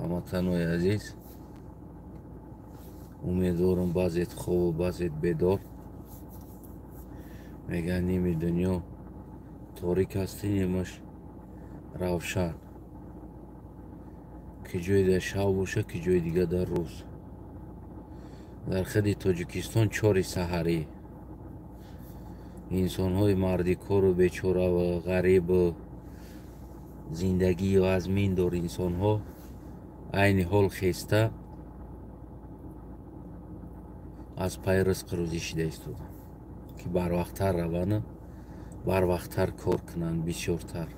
ҳамватанои азиз, умедворам баъзет хобу баъзет бедор. Мегӯянд ними дунё торик ҳастӣ, нимаш равшан. Ки ҷойда шав боша, ки ҷои дига дар рӯз. Дар хади Тоҷикистон 4 саҳарӣ инсонҳои марди кору бечораву ғарибу зиндагию азминдор инсонҳо айни ҳол хеста аз пай ризқи рӯзӣ шида истоданд, ки барвақттар раванд, барвақттар кор кунанд, бисёртар.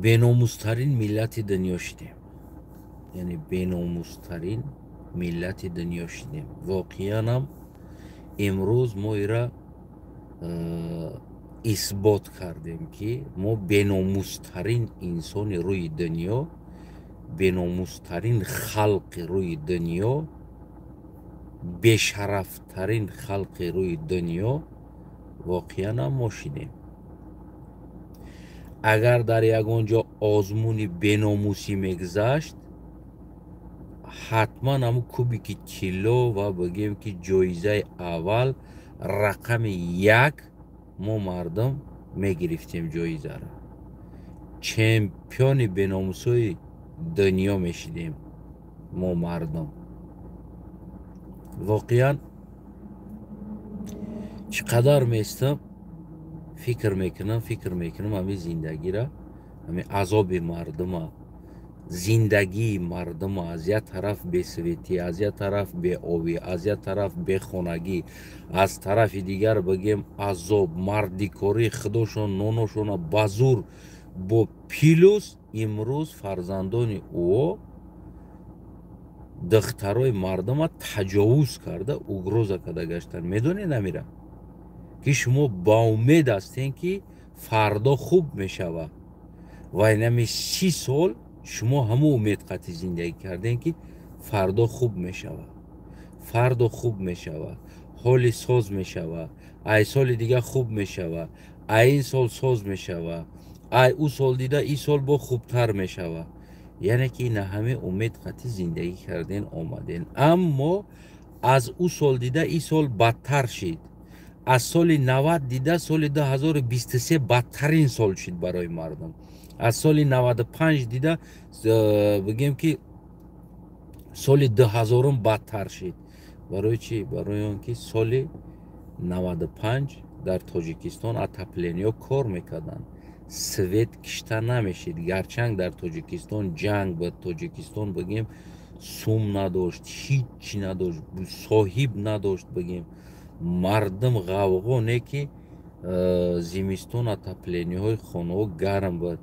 беномустарин миллати дунё шидем. яъне беномустарин миллати дунё шидем. Воқеанам имрӯз мо ира исбот кардем, ки мо беномустарин инсони рӯи дунё, беномустарин халқи рӯи дунё, бешарафтарин халқи рӯи дунё воқеанам мо шидем. агар дар ягон ҷо озмуни беномусӣ мегузашт, ҳатман ҳамун кубики тилло ва бигем ки ҷоизаи аввал рақами 1 мо мардум мегирифтем ҷоизаро. чемпиони беномусои дунё мешидем мо мардум. воқеан чӣ қадар местам фикр мекунам ҳамин зиндагиро, ҳамин азоби мардума, зиндагии мардума, аз як тараф бесветӣ, аз як тараф беобӣ, аз як тараф бехонагӣ, аз тарафи дигар бигем азоб, мардикорӣ, худошон ноношона ба зур бо плюс имрӯз фарзандони ӯ духтарои мардума таҷовуз карда угроза карда гаштанд. медонед намира ки шумо ба умед ҳастем ки фардо хуб мешавад ва инами 30 сол шумо ҳамун умед қатъи зиндагӣ кардем ки фардо хуб мешавад, фардо хуб мешавад, ҳоли соз мешавад, ай соли дига хуб мешавад, ай ин сол соз мешавад, ай ӯ сол дида ин сол бо хубтар мешавад. яъне ки ина ҳаме умед қатъи зиндагӣ карден омаден, аммо аз ӯ сол дида ин сол бадтар шид. аз соли 90 дида соли 2023 бадтарин сол шид барои мардум. аз соли 95 дида бигем ки соли 2000 бадтар шид. барои чӣ? барои он ки соли 95 дар Тоҷикистон отоплениё кор мекарданд, свет кишта намешид. гарчанг дар Тоҷикистон ҷанг буд, Тоҷикистон бигем сум надошт, ҳиччи надошт, соҳиб надошт. бигем мардум ғавғо не ки зимистон отоплениёҳои хонаҳо гарм буд.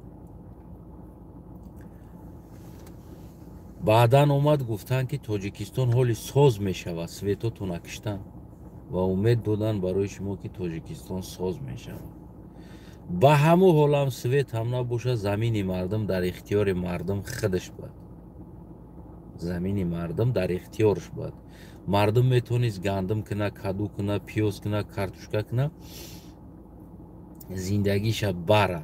баъдан омад гуфтанд ки Тоҷикистон ҳоли соз мешавад, светото накиштанд ва умед доданд барои шумо ки Тоҷикистон соз мешавад. ба ҳамун ҳолам свет ҳам набошад, замини мардум дар ихтиёри мардум худаш буд. замини мардум дар ихтиёрш буд. мардум метавонист гандум куна, каду куна, пиёз куна, картошка куна, зиндагиша бара.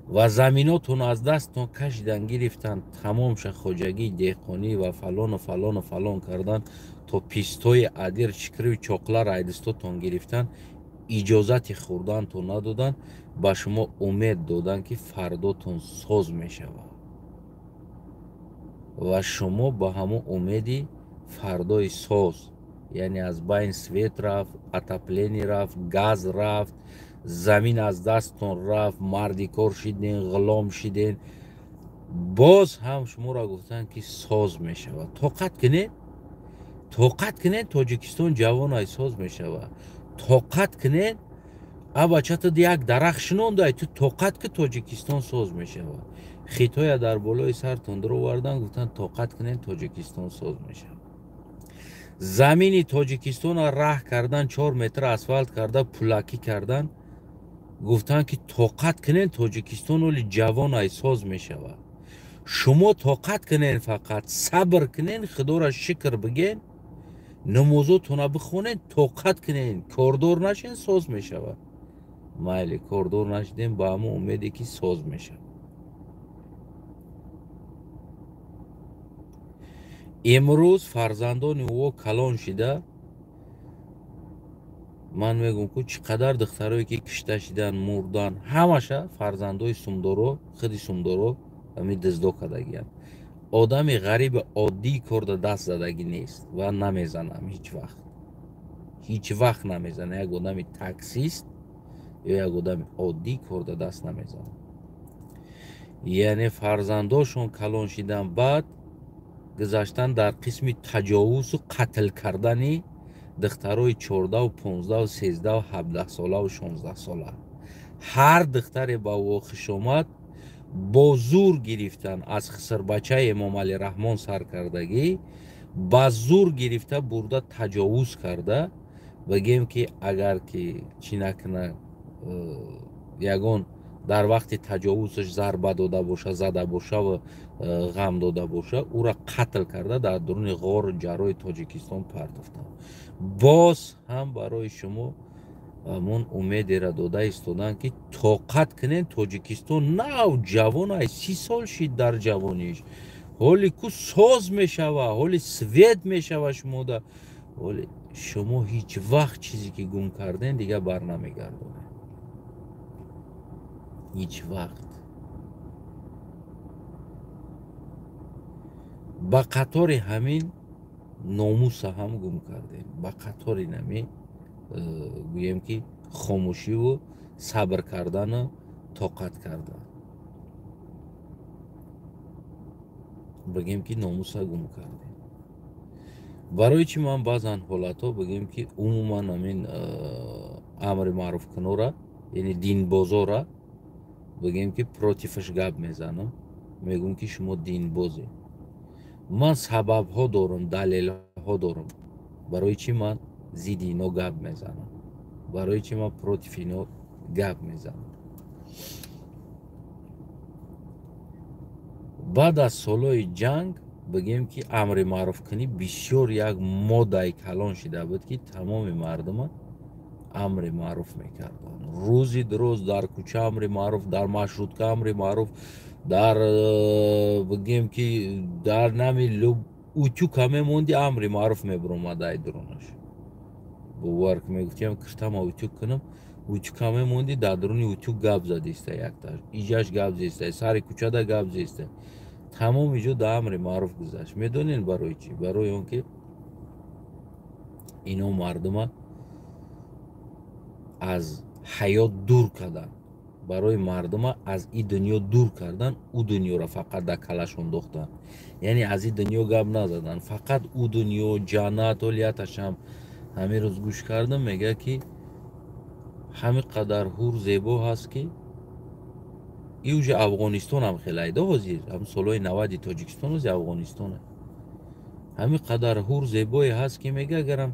ва заминотон аз дасттон кашидан гирифтанд, тамомша хоҷагӣ, деҳқонӣ ва фалону фалону фалон карданд, то пистои адир, чикрию чоқлар айдистотон гирифтанд, иҷозати хӯрдантон надоданд, ба шумо умед доданд ки фардотон соз мешавад. ва шумо ба ҳамун умеди фардои соз, яъне аз байн свет рафт, отопление рафт, газ рафт, замин аз дасттон рафт, марди кор шиден, ғулом шиден, боз ҳам шуморо гуфтанд ки соз мешавад. тоқат кунед, тоқат кунед Тоҷикистон ҷавонай соз мешавад. тоқат кунед, абачатад як дарахт шинондай, ту тоқат ки Тоҷикистон соз мешавад. хитоя дар болои сартон дуроварданд, гуфтанд тоқат кунед Тоҷикистон соз мешавад. замини Тоҷикистонро раҳ кардан, 4 метр асфалт карда, пулакӣ кардан, гуфтанд ки тоқат кунед Тоҷикистон оли ҷавонай соз мешавад. шумо тоқат кунед, фақат сабр кунед, худоро шукр бигем, намозотона бихонед, тоқат кунед, кордор нашен, соз мешавад. майли кордор нашидем ба ҳамон умеде ки соз мешавад. имрӯз фарзандони ӯ калон шида, ман мегӯм ку чӣ қадар духтарое ки кишта шидан мурдан, ҳамаша фарзандои сумдоро, худи сумдоро ҳами диздо кардагиянд. одами ғариби оддии корда даст задагӣ нест ва намезанам ҳеҷ вақт намезанам. як одами таксист ё як одами оддии корда даст намезанам. яъне фарзандошон калон шидан, баъд гузаштан дар қисми таҷовузу қатл кардани духтарои 14, 15, 13, 17 солаву 16 сола. ҳар духтаре ба вохиш омад бо зур гирифтан аз хисрбачаи Эмомалӣ Раҳмон саркардагӣ ба зур гирифта бурда таҷовуз карда, бигем ки агар ки чӣ накуна ягон дар вақти таҷовузаш зарба дода боша, зада боша ва ғам дода боша, ӯра қатл карда дар дуруни ғори ҷарроҳи Тоҷикистон партофта. боз ҳам барои шумо ҳамон умедеро дода истодан ки тоқат кунед. Тоҷикистон навҷавон ай 30 сол шид дар ҷавониш, ҳоли ку соз мешава, ҳоли свет мешава шумода, ҳоли шумо ҳеҷ вақт чизе ки гум карден дига барнамегардонед, ҳеҷ вақт. ба қатори ҳамин номуса ҳам гум кардем, ба қатори нами гӯем ки хомӯшиву сабр кардану тоқат кардан, бигем ки номуса гум кардем. барои чӣ ман баъзан ҳолатҳо бигем ки умуман ҳамин амри маъруфкунора, яъне динбозора бигем ки противаш гап мезанам, мегӯм ки шумо динбозе. ман сабабҳо дорам, далелҳо дорам, барои чӣ ман зидди ино гап мезанам, барои чӣ ман против ино гап мезанам. баъд аз солҳои ҷанг бигем ки амри маъруфкунӣ бисёр як моддаи калон шида буд ки тамоми мардума амри маъруф мекарданд. рӯзи дуруз дар кӯча амри маъруф, дар маршрутка амри маъруф, дар бигем ки дар нами утюка мемонди амри маъруф мебаромадай дуронаш. бовар ки мегуфтиям киртама утюк кунам, утюка мемонди дар дуруни утюк гап задистай, якташ иҷаш гап зистай, сари кӯчада гап зистай, тамоми ҷо да амри маъруф гузашт. медонед барои чӣ? барои он ки ино мардума аз ҳаёт дур кардан, барои мардума аз и дунё дур кардан, ӯ дунёро фақат дар калашон дохтан, яъне аз и дунё гап назадан, фақат ӯ дунё, ҷаннат, олияташам. ҳамин рӯз гӯш кардам, мега ки ҳамин қадар ҳур зебо ҳаст ки и уже Афғонистон ҳам хелайда ҳозир, ҳам солҳои 90 Тоҷикистон ози Афғонистон аст. ҳамин қадар ҳур зебое ҳаст ки мега агарам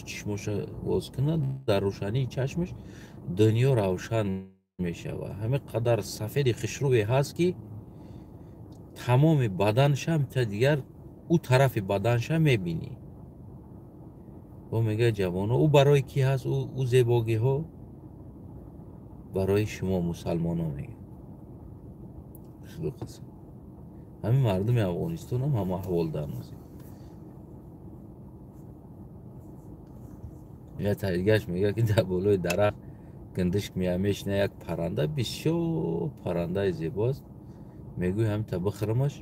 чишмоша воз кунад, дар рӯшании чашмаш дунё равшан мешава. ҳамин қадар сафеди хушрӯе ҳаст ки тамоми баданшам та дигар ӯ тарафи баданшам мебинӣ. ӯ мега ҷавоно, ӯ барои кӣ ҳаст ӯ зебогиҳо? барои шумо мусалмонон мегам. ҳамин мардуми Афғонистон ҳам ҳама аҳвол данозӣ. я тайгаш мега ки дар болои дарахт гиндишк мешина як парранда, бисёр паррандаи зебо аст. мегӯй ҳам та бихӯрамаш,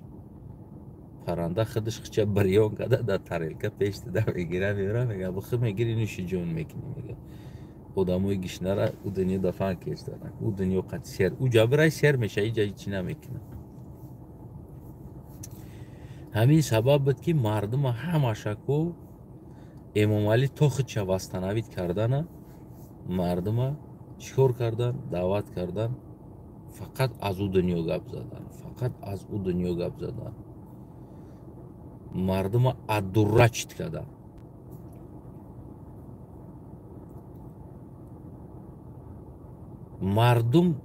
парранда худаш хича бирён карда дар тарелка пеш дуда мегира, меора, мега бихӯр, мегири нӯши ҷон мекунӣ. мега одамои гишнара ӯ дунё дафан кештаранд, ӯ дунё қати сер, ӯ ҷабирай сер меша, иҷа ҳичӣ намекунад. ҳамин сабаб буд ки мардума ҳамашаку Эмомалӣ то худша вастанавид кардана, мардума чикор кардан, даъват кардан, фақат аз ӯ дунё гап задан, фақат аз ӯ дунё гап задан. мардума аддуррачт кардан. мардум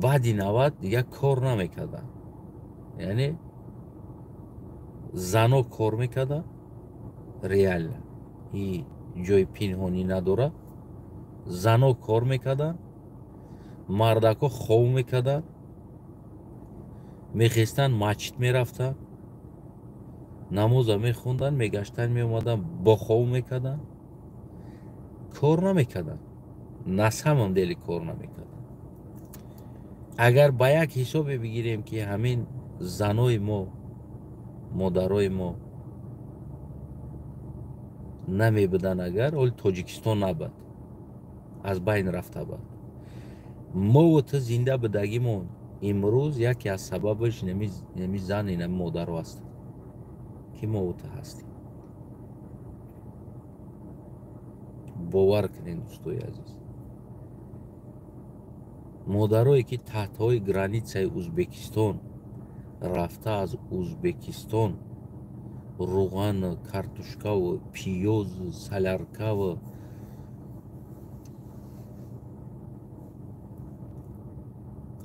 баъди 90 дига кор намекарданд, яъне зано кор мекарданд реально, и ҷои пинҳонӣ надора, зано кор мекарданд, мардако хов мекарданд, мехестанд, масҷид мерафтанд, намоза мехонданд, мегаштанд, меомаданд, бо хов мекарданд, кор намекарданд, на самом деле кор намекарданд. агар ба як ҳисобе бигирем ки ҳамин занои мо, модарои мо намебуданд, агар оли Тоҷикистон набуд, аз байн рафта буд, мо ва ту зинда будагимон имрӯз яке аз сабабаш нами зан нами модаро аст ки мо ва ту ҳастем. бовар кунед дӯстои азиз, модарое ки таҳтҳои границаи Ӯзбекистон рафта аз Ӯзбекистон руған, картошкаву, пиёзу, соляркаву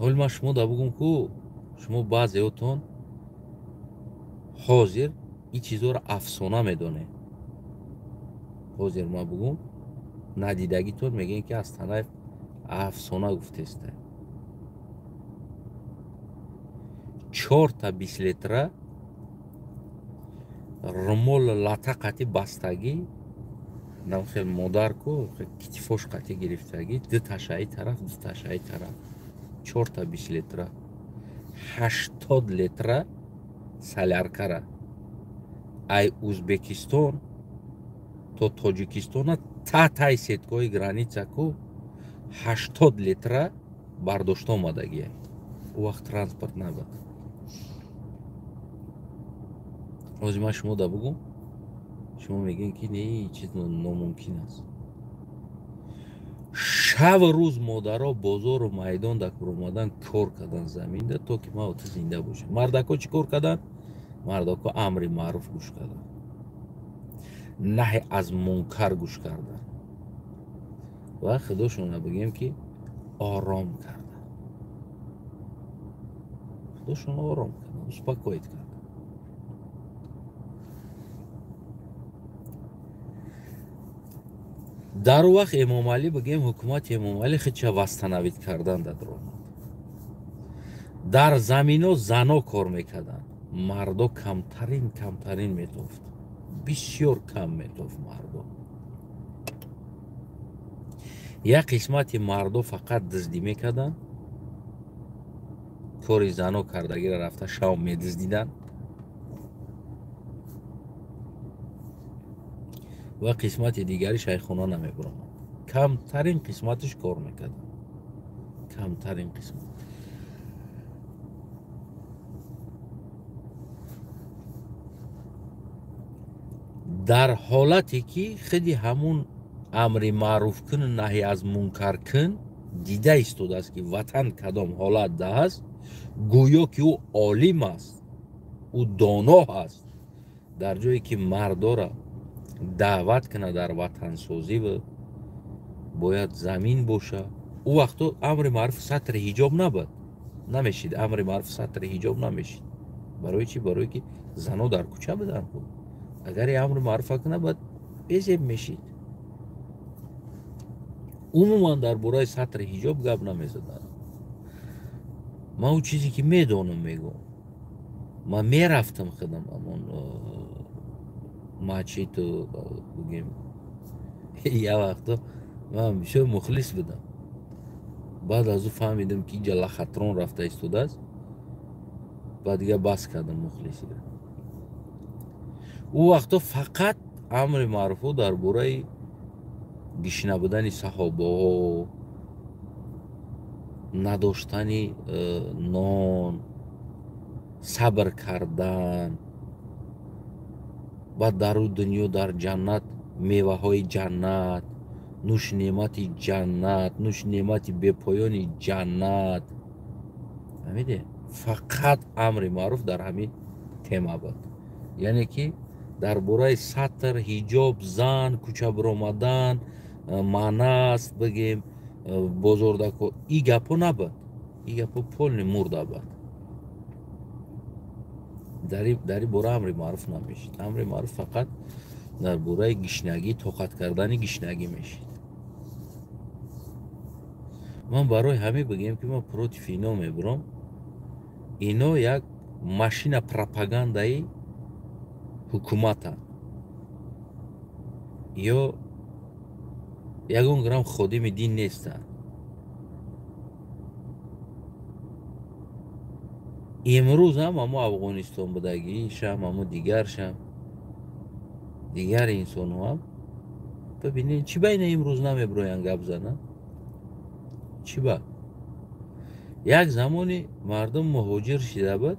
ҳол ман шумо да бугум ку шумо баъзеотон ҳозир ин чизҳоро афсона медонед. ҳозир ман бугум надидагитон мегӯем ки аз танаи афсона гуфтеста. 4 та 20 литра румол лата қати бастагӣ, намхел модар ку китифош қати гирифтагӣ, 2 ташаи тараф, 2 ташаи тараф, 4 та 20 литра, 80 литра соляркара ай Ӯзбекистон то Тоҷикистона таътаи сеткои граница ку 80 литра бардошта омадагӣ. у вақт транспорт набуд. ҳозир ман шумо да бугум, шумо мегӯед ки не чиз номумкин аст. шабу рӯз модаро бозору майдон да омадан кор кардан заминда, то ки ман ва ту зинда бошем. мардако чӣ кор карданд? мардако амри маъруф гӯш карданд, наҳи аз мункар гӯш карданд ва худошона бигем ки ором карданд. худошона ором карданд, успокоит карданд. дар он вақт Эмомалӣ бигем ҳукумати Эмомалӣ хича вастанавид кардан дар омад. дар замино зано кор мекарданд, мардо камтарин метофт, бисёр кам метофт мардо. як қисмати мардо фақат дуздӣ мекарданд, кори зано кардагиро рафта шам медуздиданд ва қисмати дигари шайхона намебуромад. камтарин қисматиш кор мекарданд, камтарин қисмат. дар ҳолате ки худи ҳамун амри маъруфкун, наҳи аз мункаркун дида истодааст ки ватан кадом ҳолат даст, гӯё ки ӯ олим аст, ӯ доно аст. дар ҷое ки мардора даъват кунад дар ватансозӣ ва бояд замин боша, ӯ вақто амри маъруф сатри ҳиҷоб набуд, намешид. амри маъруф сатри ҳиҷоб намешид. барои чӣ? барое ки зано дар кӯча буданд. агар амри маъруфак набуд, безеб мешид. умуман дар бораи сатри ҳиҷоб гап намезаданд. ман ӯ чизе ки медонам мегӯям. ман мерафтам худам амон мачиту бигем я вақто ман бисёр мухлис будам. баъд аз ӯ фаҳмидам ки инҷа лахатрон рафта истодааст, баъд дига бас кардам мухлисиро. ӯ вақто фақат амри маъруфҳо дар бораи гишна будани саҳобаҳо, надоштани нон, сабр кардан, баъд дар ӯ дунё дар ҷаннат меваҳои ҷаннат, нӯши неъмати ҷаннат, нӯши неъмати бепоёни ҷаннат. фаҳмиде? фақат амри маъруф дар ҳамин тема буд. яъне ки дар бораи сатр, ҳиҷоб, зан, кӯча биромадан, маънаст бигем бозордако, ин гапҳо набуд. ин гапҳо полни мурда буд. дар ин бора амри маъруф намешид. амри маъруф фақат дар бораи гишнагӣ, тоқат кардани гишнагӣ мешид. ман барои ҳамин бигӯям ки ман против ино мебурам. Ино як машина пропагандаи ҳукуматанд ё ягон грамм ходими дин нестанд. имрӯз ҳам ҳамо афғонистон будагишам, ҳамо дигаршам, дигари инсонҳоам бибинед чӣ ба ина имрӯз намебироянд гап зананд? чӣ ба? як замони мардум муҳоҷир шида буд,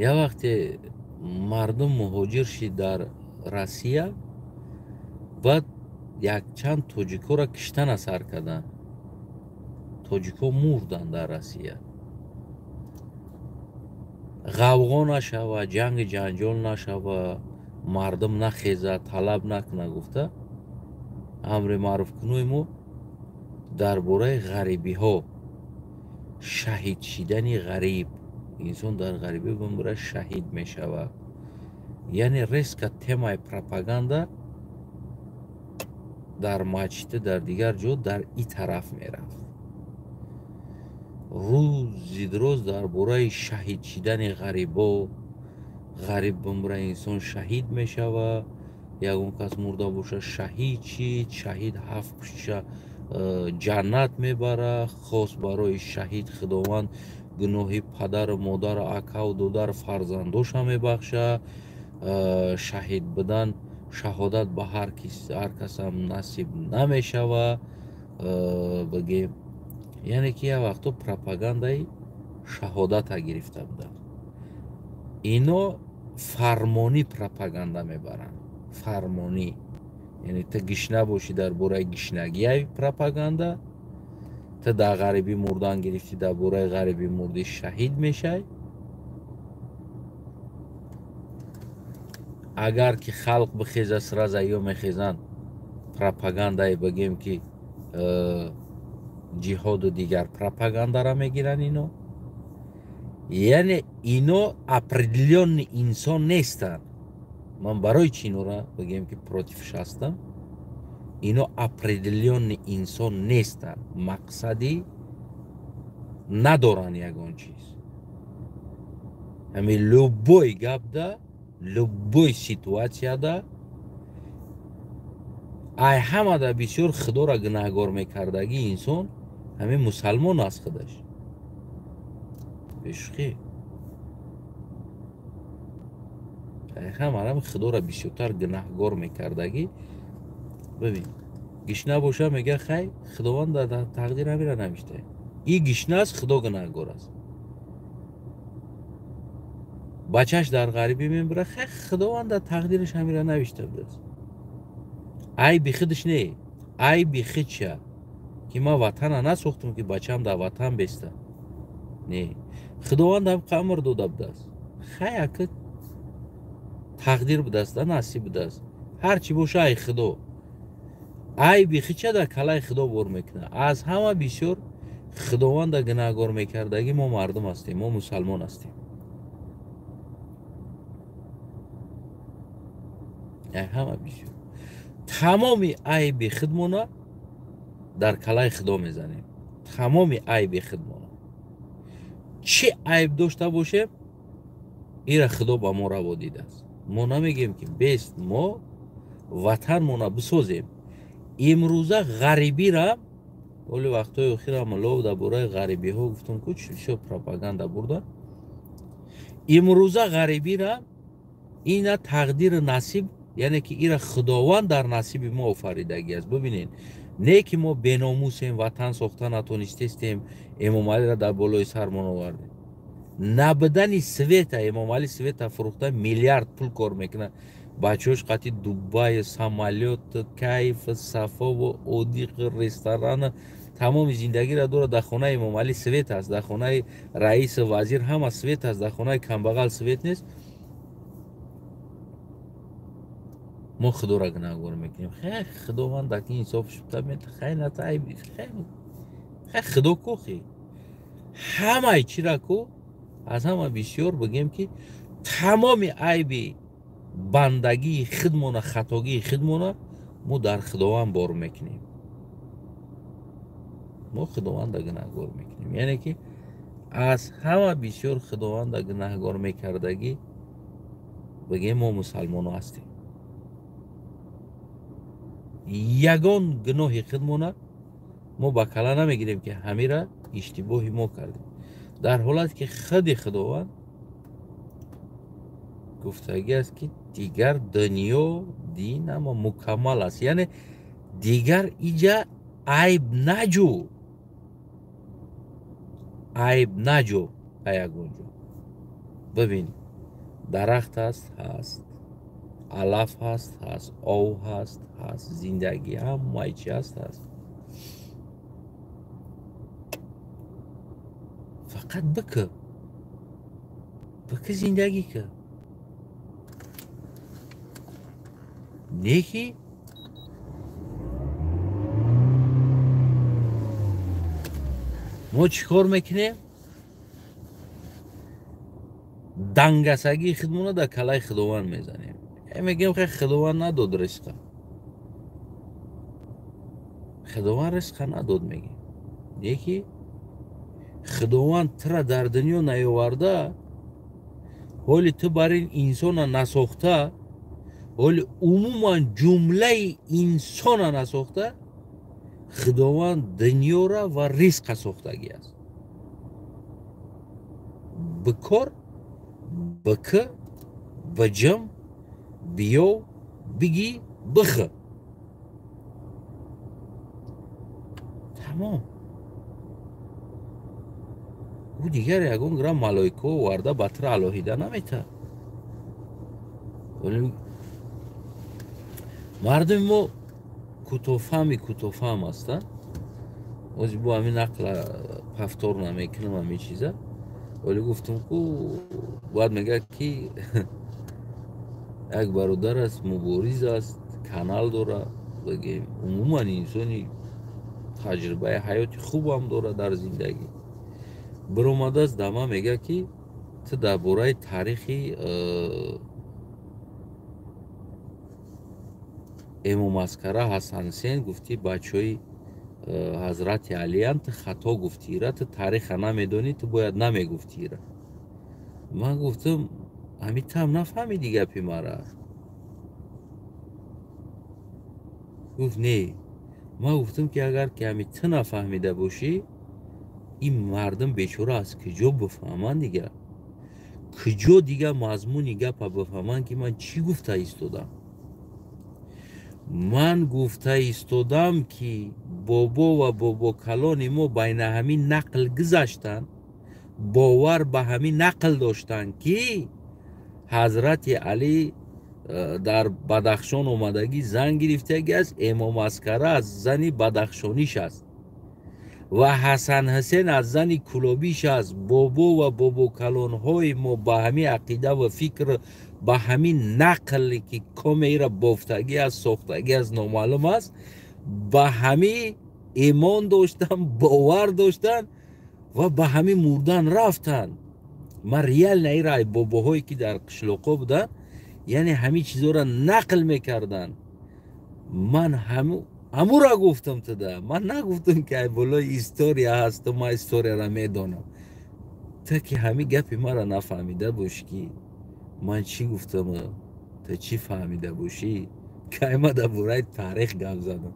як вақте мардум муҳоҷир шид дар Россия, баъд якчанд тоҷикоро киштан асар карданд. тоҷико мурданд дар Россия. ғавғо нашава, ҷангу ҷанҷол нашава, мардум нахеза, талаб накуна гуфта амри маъруфкунӯи мо дар бораи ғарибиҳо, шаҳид шидани ғариб, инсон дар ғарибӣ бимура шаҳид мешавад. яъне резка темаи пропаганда дар мачиту дар дигар ҷо дар ин тараф мерафт. рӯзи дуроз дар бораи шаҳид шидани ғарибо, ғариб бимура инсон шаҳид мешавад, ягон кас мурда боша шаҳид шид, шаҳид 7 кӯча ҷаннат мебарад, хос барои шаҳид худованд гуноҳи падару модару акаву додару фарзандоша мебахшад. шаҳид будан шаҳодат ба ҳар касам насиб намешавад. бигем яъне ки як вақто пропагандаи шаҳодата гирифта буданд. ино фармонӣ пропаганда мебаранд. фармонӣ яъне ту гишна бошӣ дар бораи гишнагии пропаганда, ту дар ғарибӣ мурдан гирифтӣ дар бораи ғарибӣ мурдӣ шаҳид мешавӣ. агар ки халқ бихеза сразу ё мехезанд пропагандае бигем ки ҷиҳоду дигар пропагандара мегиранд ино. яъне ино определённый инсон нестанд. ман барои чӣ инора бигем ки противш ҳастам? ино определённый инсон нестанд. мақсади надоранд ягон чиз. ҳамин любой гапда, любой ситуатсияда ай ҳамада бисёр худоро гунаҳгор мекардагӣ инсон ҳамин мусалмон аст худаш. бешухӣ ай ҳамаам худоро бисёртар гунаҳгор мекардагӣ. бибин гишна боша мега хай худованд дар тақдир ҳамира навишта. ин гишна аст, худо гунаҳгор аст. бачаш дар ғарибӣ мебура, хай худованд дар тақдираш ҳамира навишта будааст. айби худаш не, айби худша ки ман ватана насохтам ки бачаам дар ватан беста. не, худованд ҳам қамр дода будааст. хай ака тақдир будааст, насиб будааст. ҳарчи боша ай худо. айби худша дар калаи худо бор мекунад. аз ҳама бисёр худованда гунаҳгор мекардагӣ мо мардум ҳастем, мо мусалмон ҳастем. ай ҳама бисёр тамоми айби худмона дар калаи худо мезанем. тамоми айби худмона чӣ айб дошта бошем, ира худо ба мо раво дидааст. мо намегем ки бест мо ватанмона бисозем. имрӯза ғарибира оли вақтҳои охира мулов дар бораи ғарибиҳо гуфтам ку чӣ пропаганда бурда. имрӯза ғарибира ина тақдиру насиб, яъне ки ира худованд дар насиби мо офаридагӣ аст. бибинед, не ки мо беномусем, ватан сохта натонистестем, эмомалиро дар болои сармон овардем. набудани света, эмомали света фурӯхта миллиард пул кор мекунад. бачаҳош қати дубай, самолёт, кайф, сафову одиқ, ресторан, тамоми зиндагиро дорад. дар хонаи эмомали свет аст, дар хонаи раису вазир ҳама свет аст, дар хонаи камбағал свет нест. мо худоро гунаҳгор мекунем. хай худованд даки инсофш бутамед, хай ната айби, хай худо ко хе ҳамаи чира ко аз ҳама бисёр бигем ки тамоми айби бандагии худмона хатогии худмона мо дар худованд бор мекунем. мо худованда гунаҳгор мекунем. яъне ки аз ҳама бисёр худованда гунаҳгор мекардагӣ бигем мо мусалмоно ҳастем. ягон гуноҳи худмона мо ба кала намегирем ки ҳамира иштибоҳи мо кардем, дар ҳолате ки худи худованд гуфтагӣ аст ки дигар дунё дин ама мукаммал аст, яъне дигар иҷа айб наҷӯ, айб наҷӯ ба ягон ҷо. бибин, дарахт ҳаст, алаф ҳаст, ов ҳаст, зиндагӣ ҳамаи чи ҳаст. фақат бикӯ зиндагӣ кӯ. не ки мо чӣ кор мекунем? дангасагии худмона дар калаи худованд мезанем. мегӯем хе худованд надод ризқа. худованд ризқа надод мегӯем. не ки худованд тура дар дунё наёварда, ҳоли ту бар ин инсона насохта, ҳоли умуман ҷумлаи инсона насохта, худованд дунёра ва ризқа сохтагӣ аст. бикор, бикӯ, биҷам, биёв, бигӣ, бихӯ. тамом. ӯ дигар ягон грамм малоика оварда ба тура алоҳида наметавад. мардуми мо кӯтоҳфаҳм ҳастанд. ҳозир бо ҳамин ақла пафтор намекунам ҳамин чиза. вале гуфтам ку бояд мегӯяд ки як бародар аст, мубориз аст, канал дора, бигем умуман инсони таҷрибаи ҳаёти хубам дора дар зиндагӣ. биромадааст да ман мегӯяд ки ту дар бораи таърихи эмомаскара Ҳасан Ҳусейн гуфтӣ бачаҳои ҳазрати алиянд, ту хато гуфтира, ту таъриха намедонӣ, ту бояд намегуфтира. ман гуфтам ҳами там нафаҳмидӣ гапи мара. гуфт не. ман гуфтам ки агар ки ҳами ту нафаҳмида бошӣ, ин мардум бечора аз куҷо бифаҳманд дигар? куҷо дигар мазмуни гапа бифаҳманд ки ман чӣ гуфта истодам? ман гуфта истодам ки бобо ва бобокалони мо байна ҳамин нақл гузаштанд, бовар ба ҳамин нақл доштанд ки ҳазрати Алӣ дар Бадахшон омадагӣ зан гирифтагӣ аст, эмомаскара аз зани бадахшониш аст ва Ҳасан Ҳусейн аз зани кулобиш аст. бобо ва бобокалонҳои мо ба ҳамин ақида ва фикр, ба ҳамин нақли ки комеира бофтагӣ аст, сохтагӣ аст, номаълум аст, ба ҳамин имон доштанд, бовар доштанд ва ба ҳамин мурдан рафтанд. ман реально ира бобоҳое ки дар қишлоқҳо буданд, яъне ҳамин чизора нақл мекарданд. ман ҳамура гуфтам туда. ман нагуфтам ки ай болои история ҳасту, ман историяра медонам. та ки ҳамин гапи мара нафаҳмида бошӣ ки ман чӣ гуфтам, та чӣ фаҳмида бошӣ, кай ма дар бораи таърих гап задам.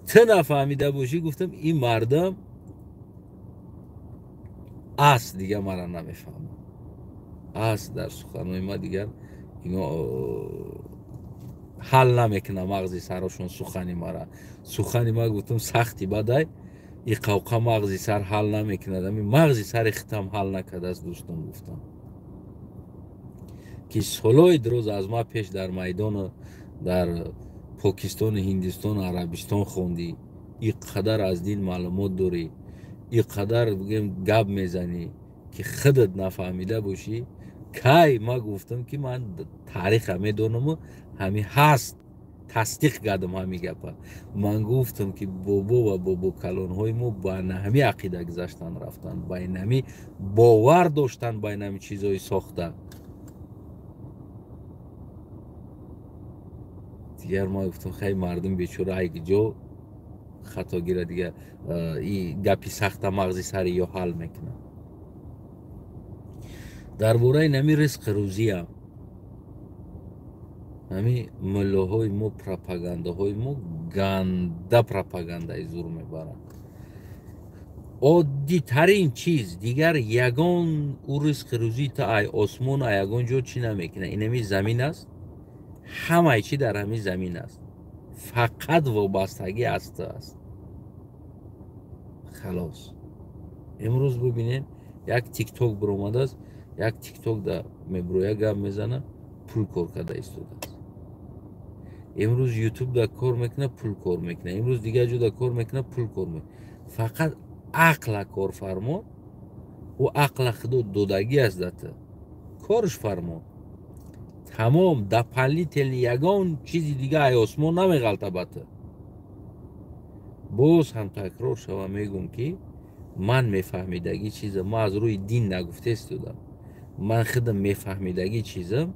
ту нафаҳмида бошӣ, гуфтам ин мардам аст дигар мара намефаҳмад. аст дар суханҳои ма дигар ино ҳал намекунад мағзи сарашон сухани мара. сухани ма гуфтам сахти бадай, и қавқа мағзи сар ҳал намекунад, ами мағзи сари хитам ҳал накардааст. дӯстон гуфтам ки солҳои дуроз аз ма пеш дар майдону дар покистону ҳиндистону арабистон хондӣ, ин қадар аз дин маълумот дорӣ, ин қадар бигем гап мезанӣ ки худат нафаҳмида бошӣ. кай ма гуфтам ки ман таъриха медонаму ҳамин ҳаст, тасдиқ кардам ҳамин гапа. ман гуфтам ки бобо ва бобокалонҳои мо байна ҳамин ақида гузаштанд рафтанд, байна ҳамин бовар доштанд, байна ҳамин чизҳои сохта. دیگر ما گفتم خیلی مردم بیچاره ای جو خطا گیره دیگه این گپی سخت مغزی سری یا حل میکنه. درباره نمی رزق روزی هم همی ملاهای ما پروپاگانده های ما گنده پروپاگانده زور میبرن. عادی ترین چیز دیگر یگان او رزق روزی تا ای آسمان ای یگان جو چی نمیکنه. اینمی زمین است، همه چی در همین زمین است، فقط وابستگی است. خلاص. امروز ببینین یک تیک توک برآمده است، یک تیک توک در میبرویه گپ میزنه، پول کار کرده ایستاده است. امروز یوتیوب در کار میکنه، پول کار میکنه. امروز دیگه جو در کار میکنه، پول کار میکنه. فقط عقل کار فرما و عقل خدا دودگی است دته کارش فرما. تمام در پلی تل یگان چیزی دیگه ای آسمان نمیغلطه بته. باز هم تکرار شوم میگم که من میفهمیدگی چیزم، ما از روی دین نگفته استودم، من خودم میفهمیدگی چیزم.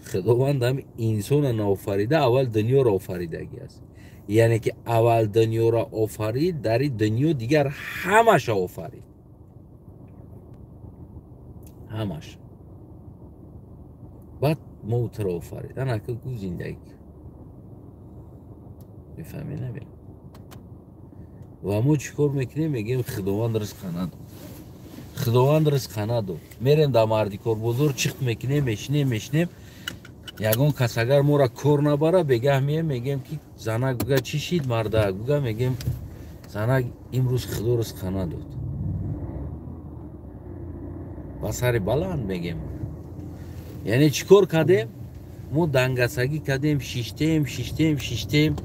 خداوند هم انسان آفریده، اول دنیا را آفریدگی است. یعنی که اول دنیا را آفرید، در این دنیا دیگر همش آفرید، همش. بعد موت را آفرید. انا که گو زندگی میفهمی نمیم. و ما چیکار میکنیم؟ میگیم خداوند رزق نداد، خداوند رزق نداد. میریم در مردی کار بزرگ چیخ میکنیم، میشنیم یگان کس اگر ما را کار نبره بگه میگیم که زنک بگه چی شید مرده بگه، میگیم زنک امروز خدا رزق نداد. با سر بلند میگیم. یعنی چیکار کردیم؟ ما دنگسگی کردیم، شیشتیم.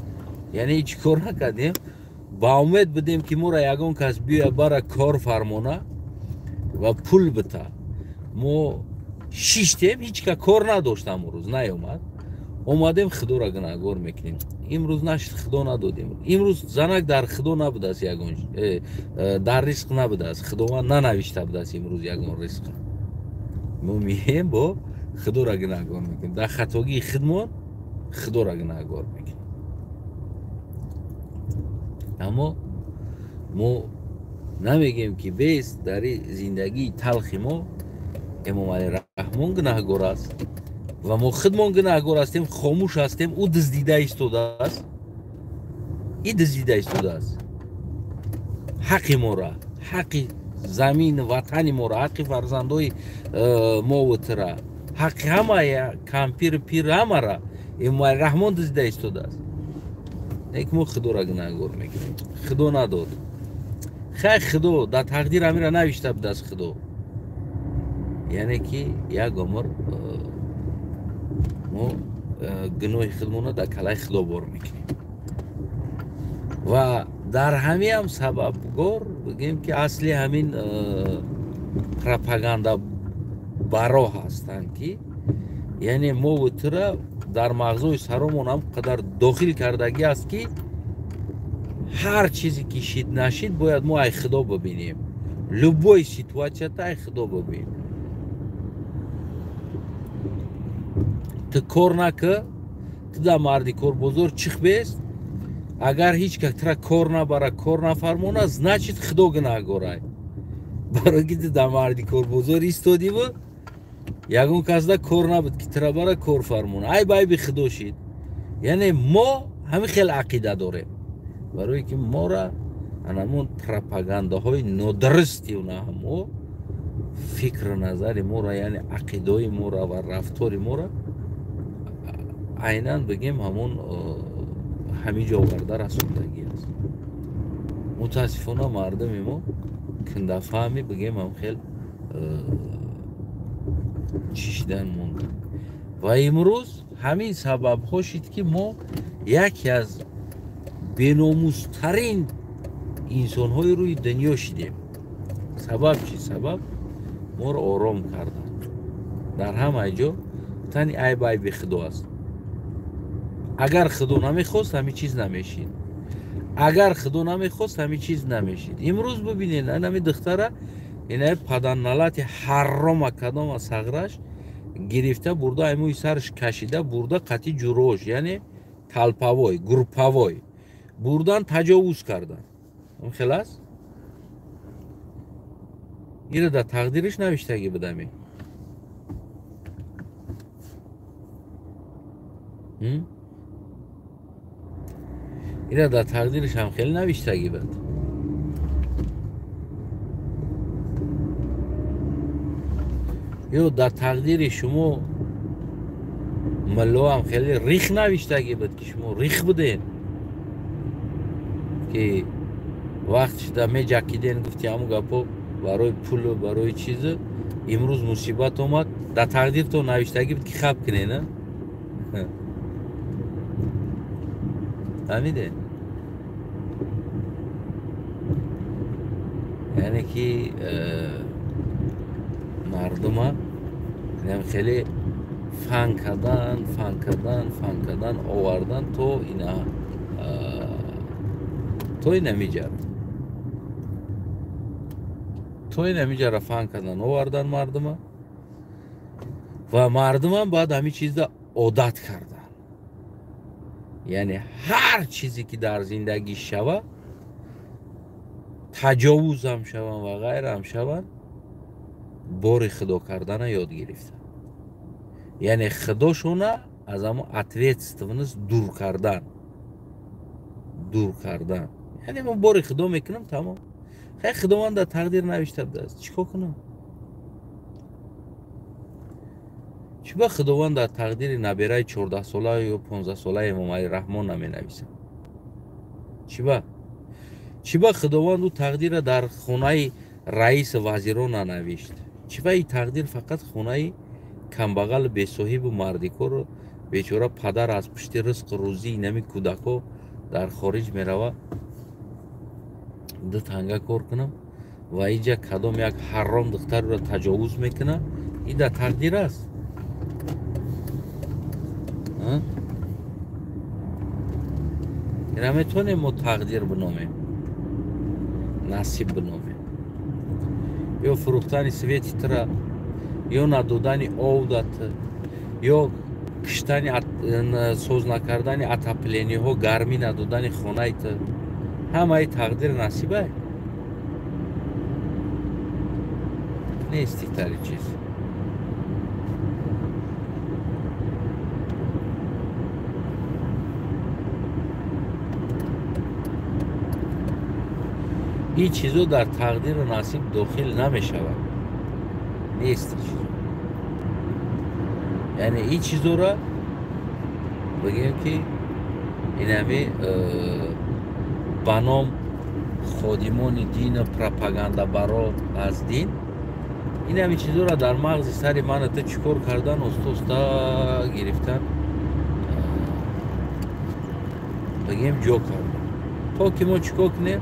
یعنی چیکار نکردیم؟ با امید بدیم که ما را یگان کس بیای برای کار فرمانه و پول بده. ما شیشتیم، هیچ که کار نداشتم روز نیومد، اومدیم خدا را گناهگار میکنیم. امروز نشد خدا ندادیم. امروز زنک در خدا نبوده است، یگان در رزق نبوده است، خداوند ننوشته بوده است امروز یگان رزق. ما میگیم با خدا را گناهگار میکنیم، در خطاگی خودمان خدا را گناهگار میکنیم. اما ما نمیگیم که بیست در زندگی تلخی ما امام علی رحمان گناهگار است و ما خودمان گناهگار هستیم، خاموش هستیم. او دزدیده ایستاده است، این دزدیده ایستاده است. حق ما را، حق زمین وطن ما را، حق فرزندای ما و ترا، حق همه کمپیر پیر همه را امام علی رحمان دزدیده ایستاده است. یک ما خدا را گناهگار میکنیم. خدا نداد. خیر خدا در تقدیر همین را نوشته بود از خدا. یعنی که یک عمر ما گناه خودمون در کلای خدا بار میکنیم. و در همین هم سببگار بگیم که اصلی همین پروپاگاندا برا هستند که یعنی ما و ترا در مغزای سرمون هم قدر داخل کردگی است که هر چیزی که شید نشید باید ما ای خدا ببینیم. لبوی سیتواتیا تا ای خدا ببینیم. تو کار نکه، تو در مردی کار بزرگ چیخ بیست، اگر هیچ که ترا کار نبره، کار نفرمونه، значит خدا گناهگارای. برای که در مردی کار بزرگ ایستادی بود، یگون کس در کار نبود که ترا برای کار فرمونه، ای بای بی خدا شید. یعنی ما همین خیلی عقیده داریم، برای که ما را همون پروپاگانده های نادرستی و نه همو فکر نظر ما را، یعنی عقیده ما را و رفتار ما را عیناً بگیم همون همیجا آورده رسوندگی است. متاسفانه مردم ما کنده فهمی بگیم هم خیلی چیشیدن موندن. و امروز همین سبب ها شد که ما یکی از بیناموزترین انسان های روی دنیا شدیم. سبب چی؟ سبب ما را آرام کردن. در همه جا تنی ای بای بی خدا است. اگر خدا نمیخواست همین چیز نمیشید. اگر خدا نمیخواست همین چیز نمیشید. امروز ببینید همین دختره اینه پدن نلات حرام کدام از صغرش گرفته برده، اموی سرش کشیده برده قطعی جروش، یعنی талпавой, группавой бурдан таҷовуз кардан. Хелас ира дар тақдириш навиштагӣ будами. ира дар тақдириш ҳам хеле навиштагӣ буд. ё дар тақдири шумо мулло ҳам хеле рих навиштагӣ буд, ки шумо рих буден, ки вақт шуда меҷакиден, гуфти ҳамун гапо барои пулу барои чизу, имрӯз мусибат омад, дар тақдиртон навиштагӣ буд ки хаб кунен. фаҳмиден? яъне ки мардума хеле фан кардан овардан то ина миҷара фан кардан овардан мардума ва мардумам баъд ҳамин чизда одат кардан. яъне ҳар чизе ки дар зиндагӣ шава, таҷовузам шаван ва ғайрам шаван, бори худо кардана ёд гирифтан. яъне худошона аз ҳамон ответственность дур кардан. яъне ман бори худо мекунам, тамом. хай худованд дар тақдир навишта будааст, чӣ кор кунам? чӣ ба худованд дар тақдири набераи 14-сола ё 15-солаи Имом Алӣ Раҳмон наменависад? чӣ ба худованду тақдира дар хонаи раиси вазирон нанавишт? чӣ ба и тақдир фақат хонаи камбағал бесоҳибу мардикору бечора падар аз пушти ризқу рӯзӣ инами кӯдако дар хориҷ мерава, ду танга кор кунам ва инҷа кадом як ҳарром духтареро таҷовуз мекунам? ин дар тақдир аст. ина метавонем мо тақдир биномем, насиб биномем. ё фурӯхтани свети тира, ё надодани овдат, ё киштани соз накардани отоплениҳо, гармӣ надодани хонаит, ҳамаи тақдир насибай нест тари чиз. ин чизо дар тақдиру насиб дохил намешавад, нест. яъне ин чизоро бигем ки инами ба ном ходимони дину пропагандабаро аз дин, инами чизоро дар мағзи сари ману ту чӣ кор кардан, оста гирифтан, бигем ҷо кардан, то ки мо чӣ кор кунем?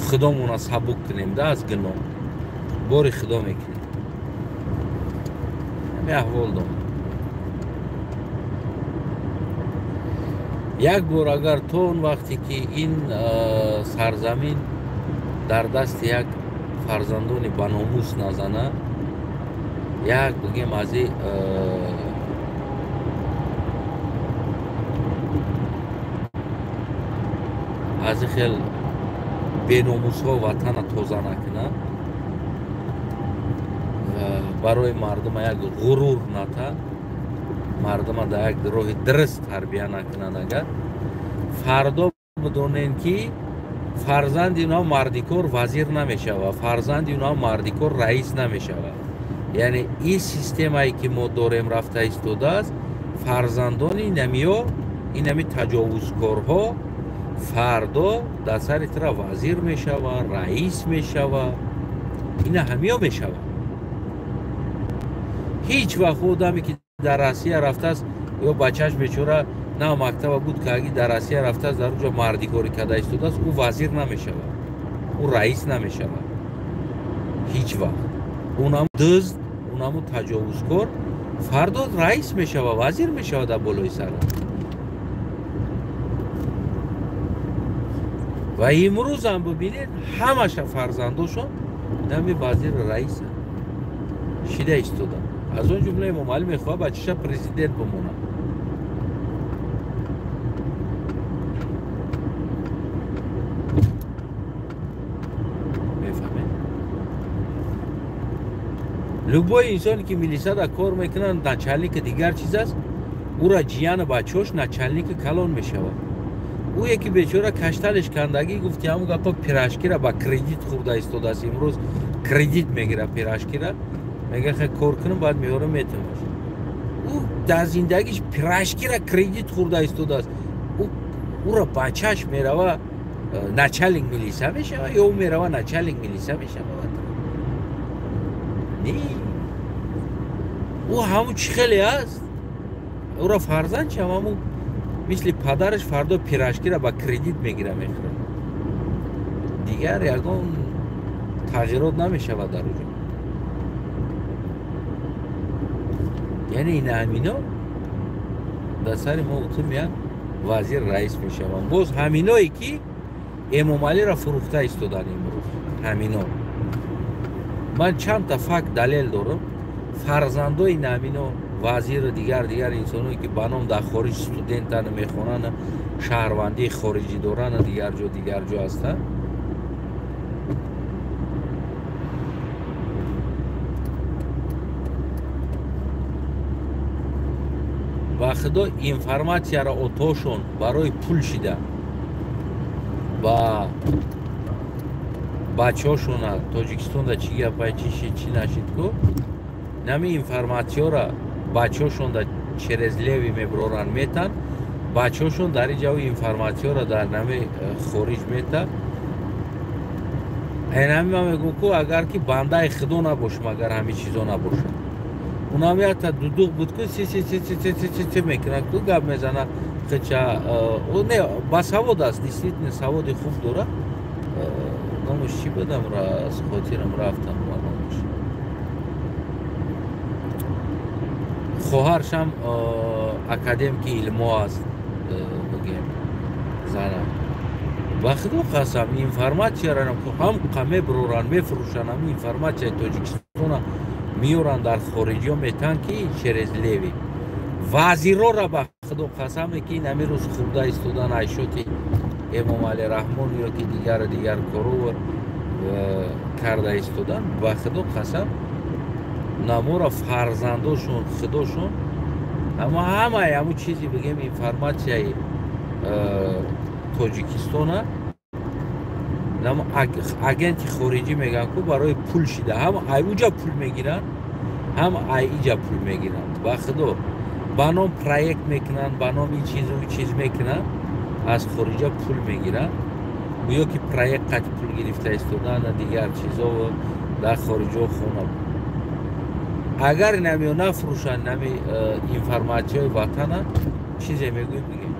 худомона сабук кунем да аз гуноҳ, бори худо мекунем. ҳамин аҳвол дом. як бор агар то он вақте ки ин сарзамин дар дасти як фарзандони баномус назана, як бигем аз хел беномусҳо ватана тоза накунад ва барои мардума як ғурур натан, мардума дар як роҳи дуруст тарбия накунад, агар фардо бидонен ки фарзанди онҳо мардикор вазир намешавад, фарзанди онҳо мардикор раис намешавад. яъне ин системае ки мо дорем рафта истодааст, фарзандони инами таҷовузкорҳо фардо дар сари тира вазир мешавад, раис мешавад, ина ҳамиё мешавад. ҳеҷ вақт одаме ки дар Россия рафтааст ё бачаш бечора на мактаба буд ки аги дар Россия рафтааст дар онҷо мардикорӣ карда истодааст, ӯ вазир намешавад, ӯ раис намешавад. ҳеҷ вақт онаму дӯст, онаму таҷовузкор фардо раис мешавад, вазир мешавад дар болои сар. ва имрӯз ҳам бибинед ҳамаша фарзандошон нами вазиру раиса шида истоданд. аз он ҷумла Имом Алӣ мехоҳад бачаша президент бимонад. любой инсоне ки милисада кор мекунад начальники дигар чиз аст ура ҷияни бачаҳош начальники калон мешавад ӯ яки бечора кашталиш кандагӣ гуфти ҳамун гапа пирашкира ба кредит хурда истодааст имрӯз кредит мегира пирашкира мега хе кор кунам баъд меёрам метавонаш ӯ дар зиндагиш пирашкира кредит хурда истодааст ура бачааш мерава начальник милиса мешава ё ӯ мерава начальник милиса мешавад не ӯ ҳамун чӣ хеле аст ура фарзандчам ҳамун мисли падараш фардо пирашкира ба кредит мегира мехӯрад дигар ягон тағйирот намешавад дар уҷо яъне ин ҳамино дар сари мо уту меян вазир раис мешаванд боз ҳаминое ки эмомалиро фурӯхта истодан имрӯз ҳамино ман чандта факт далел дорам фарзандои ин ҳамино вазиру дигар инсоное ки ба ном дар хориҷ студентану мехонанд шаҳрвандии хориҷӣ доранд дигар ҷо ҳастанд ба худо информатсияро отошон барои пул шида ба бачаҳошона тоҷикистонда чӣ гапай чӣ шид чӣ нашид ку нами информатсияро бачаҳошонда через леви мебуроранд метан бачаҳошон дар ин ҷави информатсияро дар нами хориҷ мета ҳами ман мегӯм ку агар ки бандаи худо набошам агар ҳамин чизо набошад унамята дудуқ буд ку си мекунад ку гап мезанад хича не басавод аст действительно саводи хуб дорад номаш чӣ будам аз хотирам рафтам номаш хоҳаршам академики илмо аст бигем зана ба худо қасам информатсияро ҳам мебуроранд мефурӯшанд ҳамин информатсияи тоҷикистона миёранд дар хориҷиҳо метан ки через леви вазирора ба худо қасаме ки нами рӯз хурда истодан айшоти эмомалӣ раҳмон ё ки дигар коро карда истодан ба худо қасам намора фарзандошон худошон ҳамаи ҳамун чизи бигем информатсияи тоҷикистона агенти хориҷӣ мегӯянд ку барои пул шида ҳам ай уҷа пул мегиранд ҳам ай иҷа пул мегиранд ба худо ба ном проект мекунанд ба ном ин чиз мекунанд аз хориҷа пул мегиранд гӯё ки проект қати пул гирифта истодан дигар чизо дар хориҷо хона агар намиё нафурӯшанд нами информатсияи ватана чизе мегӯй бигем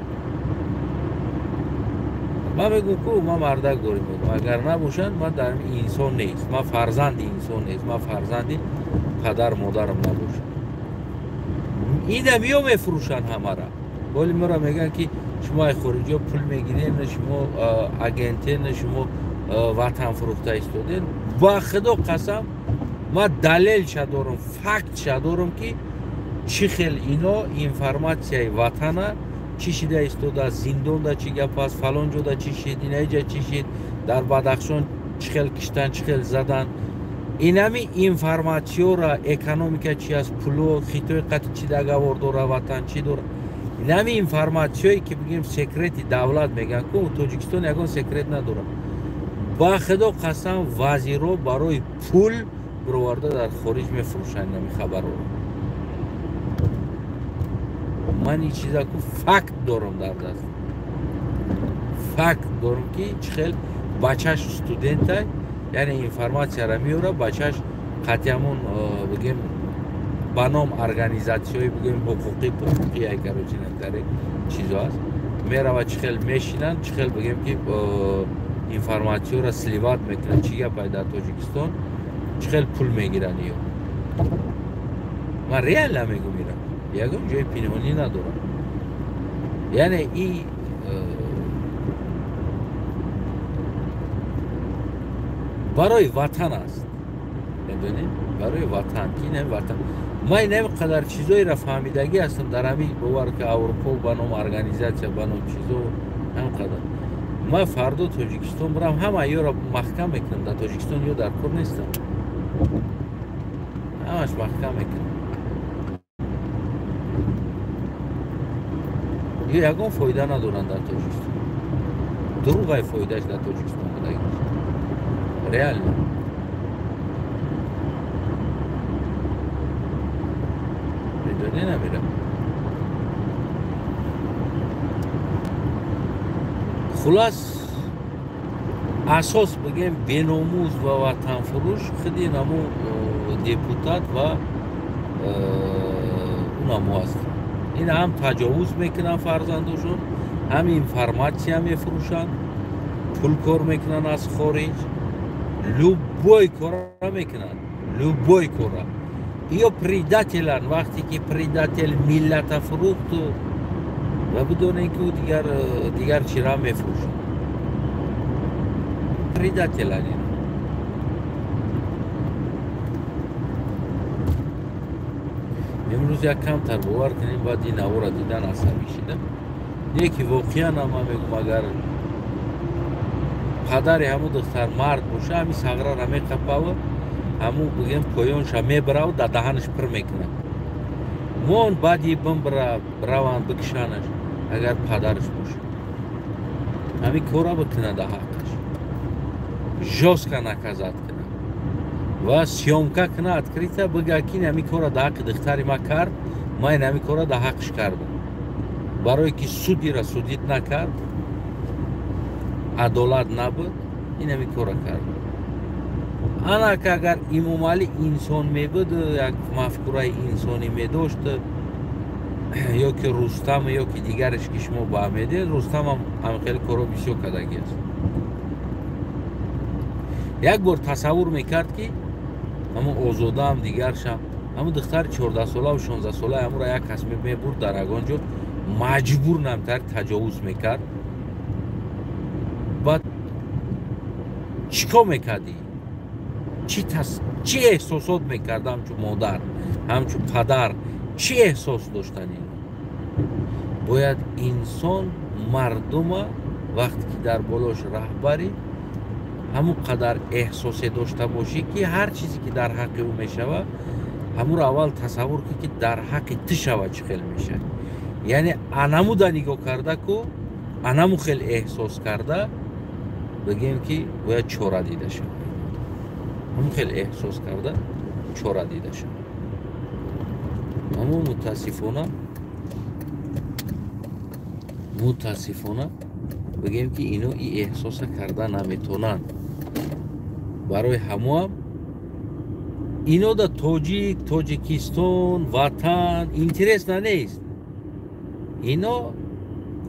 ман мегӯм ку ман мардак дорем агар набошанд ман дар инсон нест ман фарзанди инсон нест ман фарзанди падар модарам набошам ина миё мефурӯшанд ҳамара боли моро мегӯянд ки шумо ай хориҷиҳо пул мегиред шумо агентен шумо ватанфурӯхта истодед ба худо қасам ман далелша дорам фактша дорам ки чӣ хел ино информатсияи ватана чӣ шида истодааст зиндонда чӣ гап аст фалон ҷода чӣ шид инаиҷа чӣ шид дар бадахшон чӣ хел киштанд чӣ хел заданд инами информатсияро экономика чӣ аст пуло хитои қати чӣ дагавор дора ватан чӣ дора инами информатсияе ки бигем секрети давлат мегӯянд ку тоҷикистон ягон секрет надорад ба худо қасам вазиро барои пул буроварда дар хориҷ мефурӯшанд инами хабарро ман ин чиза ку факт дорам дар даст факт дорам ки чӣ хел бачааш студентай яъне информатсияро меёрад бачааш қати ҳамон бигем ба ном организатсияҳои бигем ҳуқуқи ай карочи намтаре чизо аст меравад чӣ хел мешинанд чӣ хел бигем ки информатсияро сливат мекунанд чӣ гапай дар тоҷикистон чӣ хел пул мегиранд ё ман реально мегӯм ира ягон ҷои пинҳонӣ надорад яъне и барои ватан аст медонед барои ватан ки не ватан ман нами қадар чизоеро фаҳмидагӣ ҳастам дар ҳамин бовар ки аврупо ба ном организатсия ба ном чизо ҳам қадар ман фардо тоҷикистон бурам ҳама ёро маҳкам мекунам дар тоҷикистон ё дар кор нестам همش محکم میکنه. یه یکم فایده ندارن در تاجیکستان. دروغ فایدهش در تاجیکستان بوده ریال نه. میدونی نمیرم. خلاص اساس بگیم بیناموز و وطن فروش خودی نمو دیپوتات و اونمو هست. این هم تجاوز میکنن فرزندشون، هم اینفرماسیا میفروشن، پول کار میکنن از خارج، لوبای کارا میکنن، لوبای کارا. یا پریداتلن، وقتی که پریداتل ملت فروخت و بدون اینکه او دیگر چی را میفروشن. پریداتلن این. امروز یک کم تر باور کنیم باید این او را دیدن عصبی شدم. یکی واقعا هم میگم اگر پدر همو دختر مرد باشه همی سغره را میقپه و همو بگیم پایانش را میبره و در دهنش پر میکنه. مون بعدی بم براوان بکشانش اگر پدرش باشه همی کورا بکنه در حقش، جوز که نکازد کنه و سیومکا کنه اتکریتا بگه که همی کورا در حق دختری ما کرد، ما این همی کورا در حقش کردم. برای که سودی را سودیت نکرد، عدالت نبود، این همی کورا کرد. انا که اگر امام علی انسان میبود، یک مفکوره انسانی میداشت، یا که رستم یا که دیگرش که شما با میده، رستم هم خیلی کارا بسیار کدگی است. یک بار تصور میکرد که همون آزاده هم دیگرش همون دختر 14 ساله و 16 ساله همون را یک کس میبرد در اگانجا مجبور نمتر تجاوز میکرد. بعد چیکار میکردی؟ چی احساسات میکرد همچون مادر، همچون پدر، چی احساس داشتن این؟ باید انسان مردم وقتی که در بالاش رهبری همون قدر احساسی داشته باشی که هر چیزی که در حق او میشوه همون رو اول تصور که در حق تو شوه چه خیلی میشه. یعنی انمو دا نگاه کرده که انمو خیلی احساس کرده بگیم که باید چوره دیده شد. همون خیلی احساس کرده چوره دیده شد. اما متاسفانه بگیم که اینو ای احساس کرده نمیتونن. برای همه هم اینو در تاجیکستان وطن اینترس نیست. اینو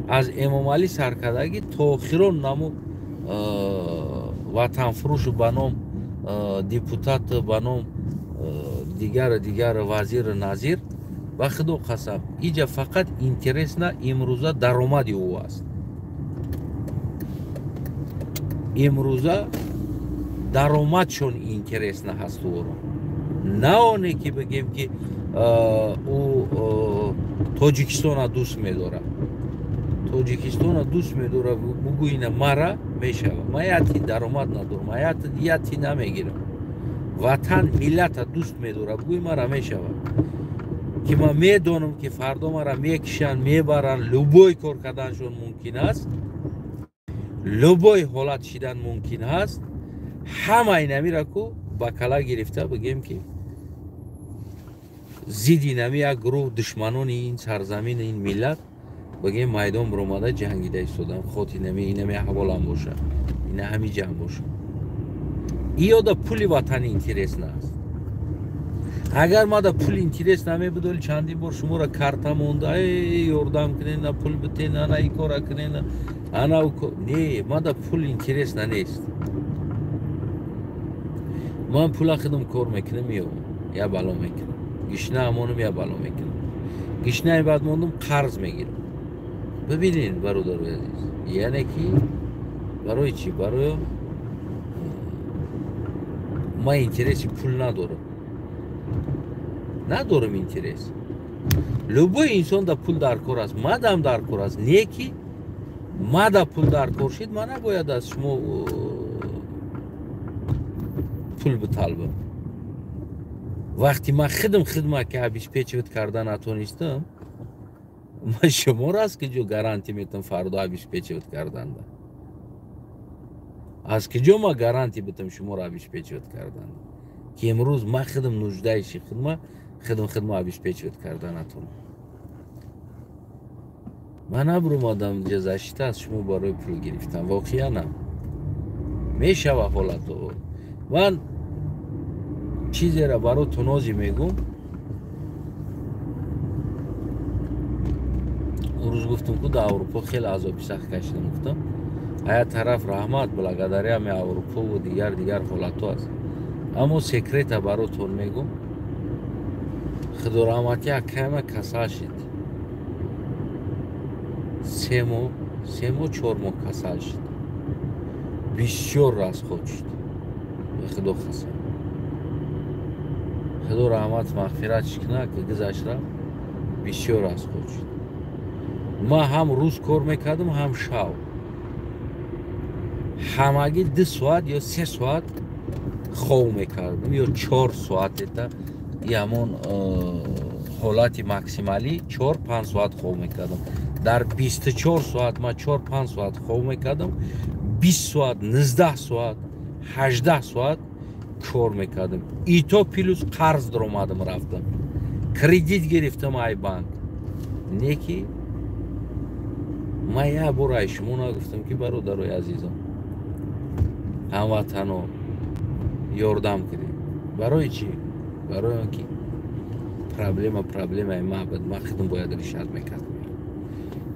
از امام علی سرکردگی تا آخران نمو وطن فروش بنام دیپوتات بنام دیگر وزیر نظیر و خدا قسم اینجا فقط اینترس نه امروزه درآمد او است. امروزه درآمدشون اینترس نه هست او رو، نه آنه که بگیم که او تاجیکستان دوست میداره. تاجیکستان دوست میداره بگو اینه مرا میشوه. ما یاتی درآمد ندارم، ما یاتی نمیگیرم. وطن ملت دوست میداره بگوی مرا میشوه که ما میدونم که فردا مرا میکشن میبرن، لوبای کار کردنشون ممکن است، لوبای حالت شدن ممکن است. همه این میره که با کلا گرفته بگیم که زیدی نمی یک گروه دشمنان این سرزمین این ملت بگیم میدان برآمده جنگیده ایستادن. خاطی نمی این نمی حوال هم باشه، این همی جنگ باشه. یا دا پولی وطن اینترس نه است. اگر ما دا پول اینترس نمی بدول چندی بار شما را کارتا مونده یاردم کنین، نه پول بتین، نه ای کارا کنین، نه او نه. ما دا پول اینترس نه نیست. من پول خودم کار میکنم یا بالا میکنم، گشنه همونم یا بالا میکنم. گشنه بعد موندم قرض میگیرم. ببینین برادر عزیز، یعنی که برای چی؟ برای ما اینترسی پول ندارم اینترس. لوبای انسان دا پول در کار است، مادام در کار است. نیکی ما دا پول در کار شد، ما نباید از شما پول بطلبم. وقتی من خدمت که обеспечивать کرده نتونستم، من شما را از کجا گارانتی میتونم فردا обеспечивать کردن ده؟ از کجا ما گارانتی بتم شما را обеспечивать کردن ده؟ که امروز من خدم نجدهشی خدمت обеспечивать کردن نتونم. من نبرم آدم جزاشته از شما برای پول گرفتم، واقعا نه میشه و حالتو. من چیزی را برای تنازی میگم. اون روز گفتم که در اروپا خیلی عذابی سخت کشیدم. گفتم های طرف رحمت بلگداری همه اروپا و دیگر حالتو است. اما سکرت براتون میگم، خدا رحمتی کم کسل شد. 3 ماه 4 ماه کسل شد. بسیار راست خود شد. خدا خسته. خدا رحمت مغفرت کنه که گذشت را بسیار راست خود شد. ما هم روز کار میکردم هم شب. همگی 2 ساعت یا 3 ساعت خواب میکردم یا 4 ساعت تا همون حالت ماکسیمالی 4-5 ساعت خواب میکردم. در 24 ساعت ما 4-5 ساعت خواب میکردم. 20 ساعت 19 ساعت 18 ساعت کار میکردم. ایتا پلوس قرض در اومدم رفتم کردیت گرفتم ای بانک. نیکی ما یه برای شما نگفتم که برادرای عزیزم هموطنو یاردم کردیم. برای چی؟ برای اینکه پرابلم ما بود. ما خودم باید ریشت میکردم.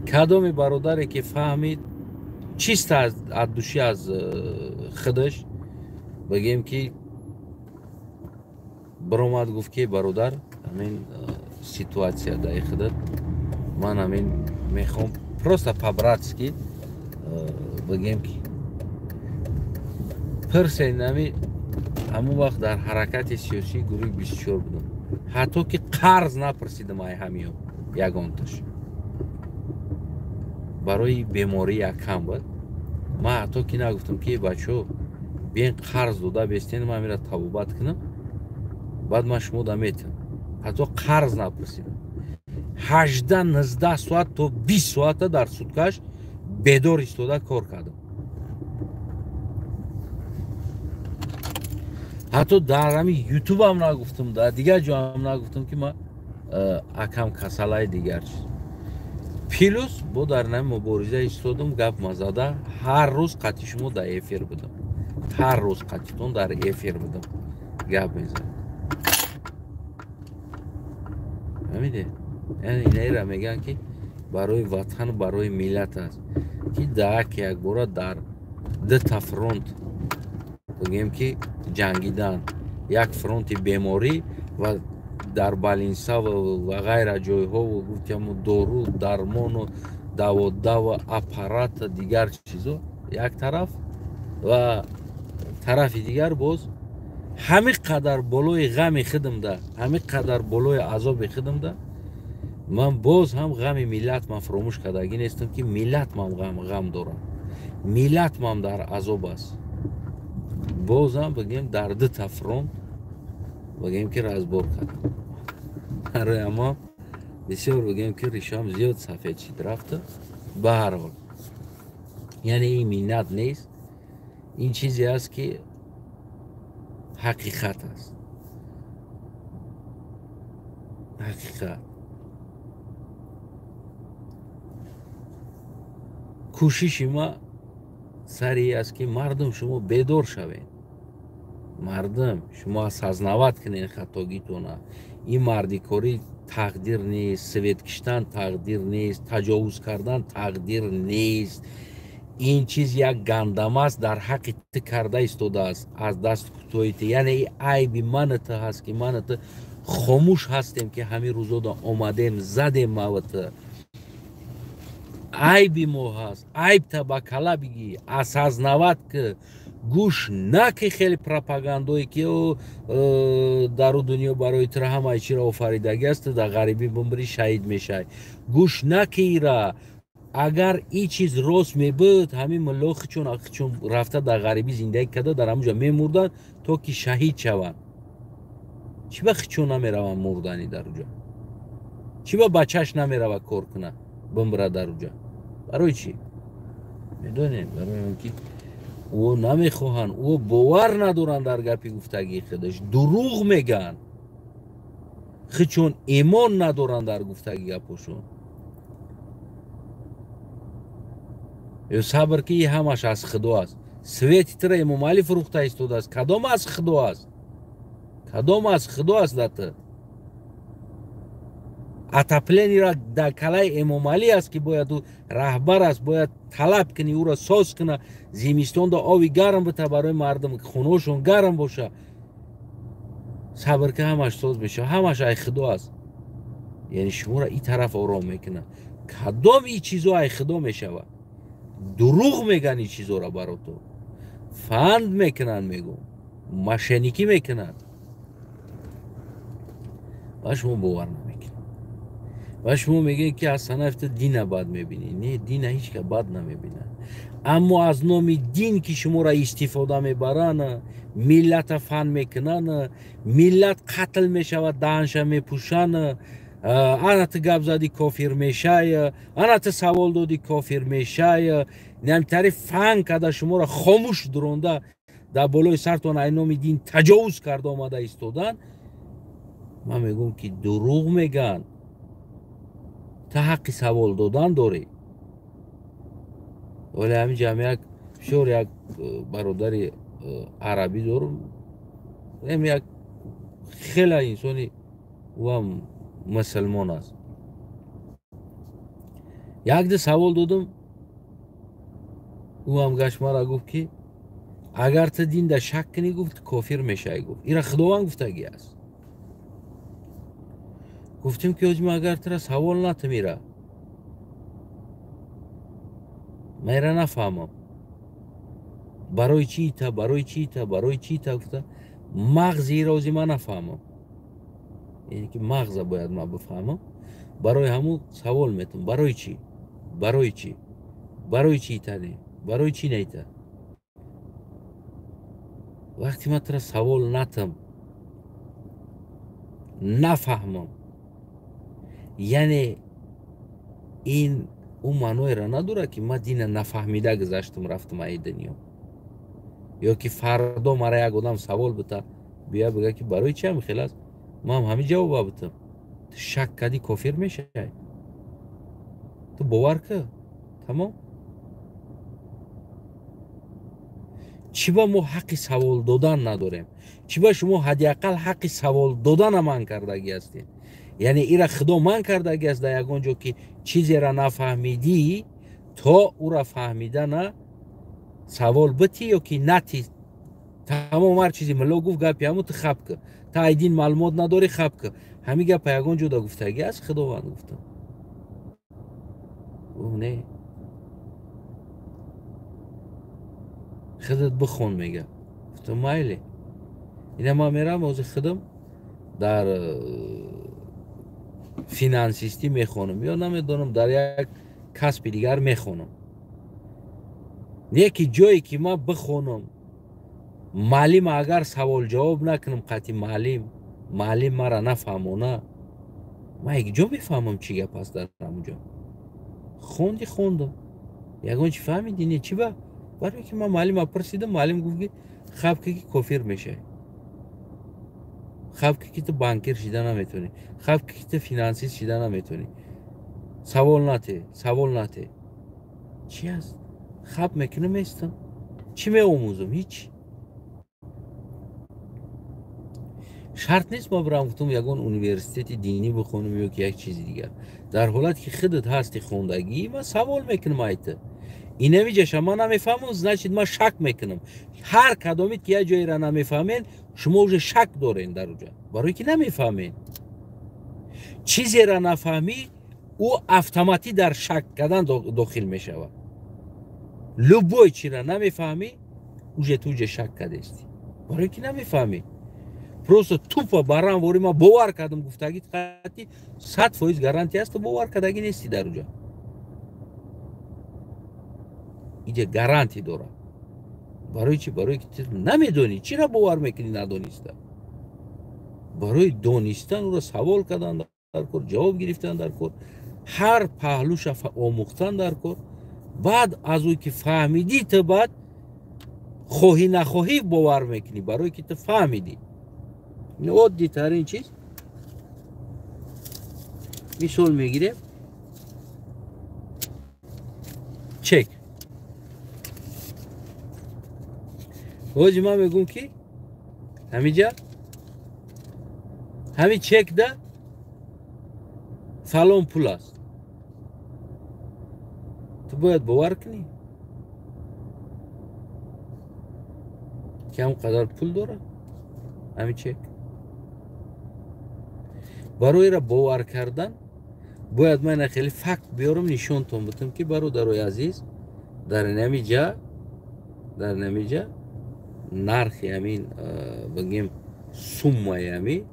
کدام برادری که فهمید چیست از دوشی از خودش بگیم که برآمد گفت که برادر همین سیتواسیا در خودت من همین میخوام просто по-братски بگیم که پرسین همون وقت در حرکت سیاسی گروه بسیار بودم. حتی که قرض نپرسیدم ای همیو یگانتش برای بیماری یکم بود. ما حتی که نگفتم که بچه بیاین قرض داده بیستین من میره توبت کنم بعد من شما دمیتم. حتی قرض نپرسیدم. 18-19 ساعت تا 20 ساعت در سودکش بیدار ایستاده کار کردم. حتی در همین یوتیوب هم نگفتم، در دیگر جا هم نگفتم که من اکم کسلای دیگر چیز. پیلوس با در نمی مبارزه ایستادم گپ مزاده. هر روز قطعی شما در افیر بدم. هر روز قطعیتون در افیر بدم گپ میزن. همیده یعنی اینایی را میگن که برای وطن برای ملت است که دهک یک بار در 2 تا فرونت بگیم که جنگیدن. یک فرونت بیماری و در بالینسا و غیر جای ها و گفتم دارو درمان و دوا و اپارات دیگر چیزا یک طرف و طرف دیگر باز همه قدر بالای غم خودم ده، همه قدر بالای عذاب خودم ده. من باز هم غم ملت من فراموش کردگی نیستم که ملت من غم دارم. ملت من در عذاب است. باز هم بگیم در 2 تا فرونت بگیم که رزبار کردم. برای اما بسیار بگیم که ریشام زیاد سفید شد رفته. به هر حال یعنی این مینت نیست. این چیزی است که حقیقت است. حقیقت کوشش ما سری است که مردم شما بیدار شوین. مردم شما سازنوات کنین خطاگیتون. این مردی کاری تقدیر نیست. سویت کشتن تقدیر نیست. تجاوز کردن تقدیر نیست. این چیز یک گندم است در حق کرده ایستاده است از دست کوتاهیت. یعنی عیب منت هست که منت خاموش هستیم که همین روزا دا آمدیم زدیم موت. عیب ما هست. عیب تا با کلا بگی اساس نوات که گوش نکی خیلی پروپاگاندایی که در دنیا برای تر همه چی را آفریدگی است در غریبی بمبری شهید میشه. گوش نکی را اگر این چیز راست می بود همین ملاخ چون رفته در غریبی زندگی کرده در همونجا می مردن تا که شهید شوند. چی با خچو نمیروم مردنی در اونجا؟ چی با بچهش نمیروه کار کنه بمره در اونجا؟ برای چی؟ میدونین برای اینکه او نمیخواهن، او باور ندارن در گپی گفتگی خودش، دروغ میگن، خچون ایمان ندارن در گفتگی گپشون. یا صبر که همش از خدا است. سویت تر امام علی فروخته ایستاده است، کدام از خدا است؟ کدام از خدا است دته؟ اتپلینی را در کلای امام علی است که باید او رهبر است، باید طلب کنی او را ساز کنه، زمستان دا آبی گرم بته برای مردم که خونهشون گرم باشه. صبر که همش ساز بشه، همش ای خدا است. یعنی شما را این طرف آرام میکنه. کدام این چیزا ای خدا میشوه؟ دروغ میگن این چیزا را برا تو، فند میکنن، میگم مشنیکی میکنن و شما باور نمیکنن و شما میگه که از صنفت دین بد میبینی. نه، دین هیچ که بد نمیبینه، اما از نام دین که شما را استفاده میبرن، ملت فن میکنن، ملت قتل میشود، دهنش میپوشن، انا تو گپ زدی کافر میشه، انا تو سوال دادی کافر میشه، نمیتاری فن کده شما را خاموش درونده در بالای سرتون این نام دین تجاوز کرده آمده ایستادن. من میگم که دروغ میگن. تا حق سوال دادن داری. ولی همین جمعه یک شور یک برادر عربی دارم، هم یک خیلی انسانی و هم مسلمان است. یک ده سوال دادم، او هم گشت مرا گفت که اگر تو دین در شک کنی گفت کافر میشه. گفت ایرا خداوند گفتگی است. گفتیم که حاجم اگر تو را سوال نت میره میره نفهمم برای چی تا برای چی تا برای چی تا گفته مغزی روزی من نفهمم. یعنی که مغز باید من بفهمم. برای همون سوال میتونم برای چی، برای چی، برای چی تنه، برای چی نیته. وقتی من ترا سوال نتم نفهمم، یعنی این اون معنی را نداره که من دین نفهمیده گذشتم رفتم این دنیا، یا که فردا مرا یک آدم سوال بده بیا بگه که برای چی هم خیلی است، من هم همین جواب بدم. تو شک کردی کافر میشه، تو باور که تمام. چی با ما حق سوال دادن نداریم؟ چی با شما حداقل حق سوال دادن من کردگی هستید؟ یعنی ایرا خدا من کردگی است در یگان جا که چیزی را نفهمیدی تا او را فهمیده نه سوال بتی یا که نتی. تمام هر چیزی ملا گفت گپی همو تو خب که تا ایدین معلومات نداری خب که همین گپ یگان جا دا گفتگی است. خداوند گفتم او نه خودت بخون میگه. گفتم مایلی این ما میرم از خودم در فینانسیستی میخونم یا نمیدونم در یک کسب دیگر میخونم. یکی جایی که ما بخونم معلم اگر سوال جواب نکنم قطعی معلم مرا نفهمونه، من یک جا میفهمم چی گپ است در اونجا. خوندم یگان چی فهمیدی نه چی با برای که من معلم پرسیدم، معلم گفت که خب که کافر میشه، خب که تو بانکر شده نمیتونی، خب که تو فینانسیست شده نمیتونی، سوال نته چی است؟ خب میکنم میستم چی میآموزم؟ هیچ. شرط نیست ما برم گفتم یگان اونیورسیتی دینی بخونم یا که یک چیزی دیگر. در حالت که خودت هستی خوندگی من سوال میکنم ایت این نمیجه شما نمیفهمون значит ما شک میکنم. هر کدامید که یه جایی را نمیفهمین شما уже شک دارین در اونجا برای که نمیفهمین. چیزی را نفهمی او اتوماتیک در شک کردن داخل میشود. لبوی چی را نمیفهمی اوجه توجه شک کرده استی برای که نمیفهمی. پروسه توپا برام وری ما باور کردم گفتگی قطعی 100% گارانتی است باور کردگی نیستی در اونجا. اینجا گارانتی داره. برای چی؟ برای که نمیدونی چی را باور میکنی ندونیسته. барои донистан ӯро савол кардан дар кор, ҷавоб гирифтан дар кор, ҳар паҳлуша омӯхтан дар кор. баъд аз ӯ ки фаҳмидӣ, ту баъд хоҳӣ нахоҳӣ бовар мекунӣ, барое ки ту фаҳмидӣ. оддитарин чиз, мисол мегирем, чек. ҳоҷи ман мегӯм ки ҳамиҷа ҳамин чекда фалон пул аст. ту бояд бовар кунӣ ки ҳам қадар пул дорад ҳамин чек. барои бовар кардан бояд ман хеле факт биёрам, нишонтон бутам ки бародарои азиз, дар намиҷа нархи ҳамин бигем суммаи ҳамин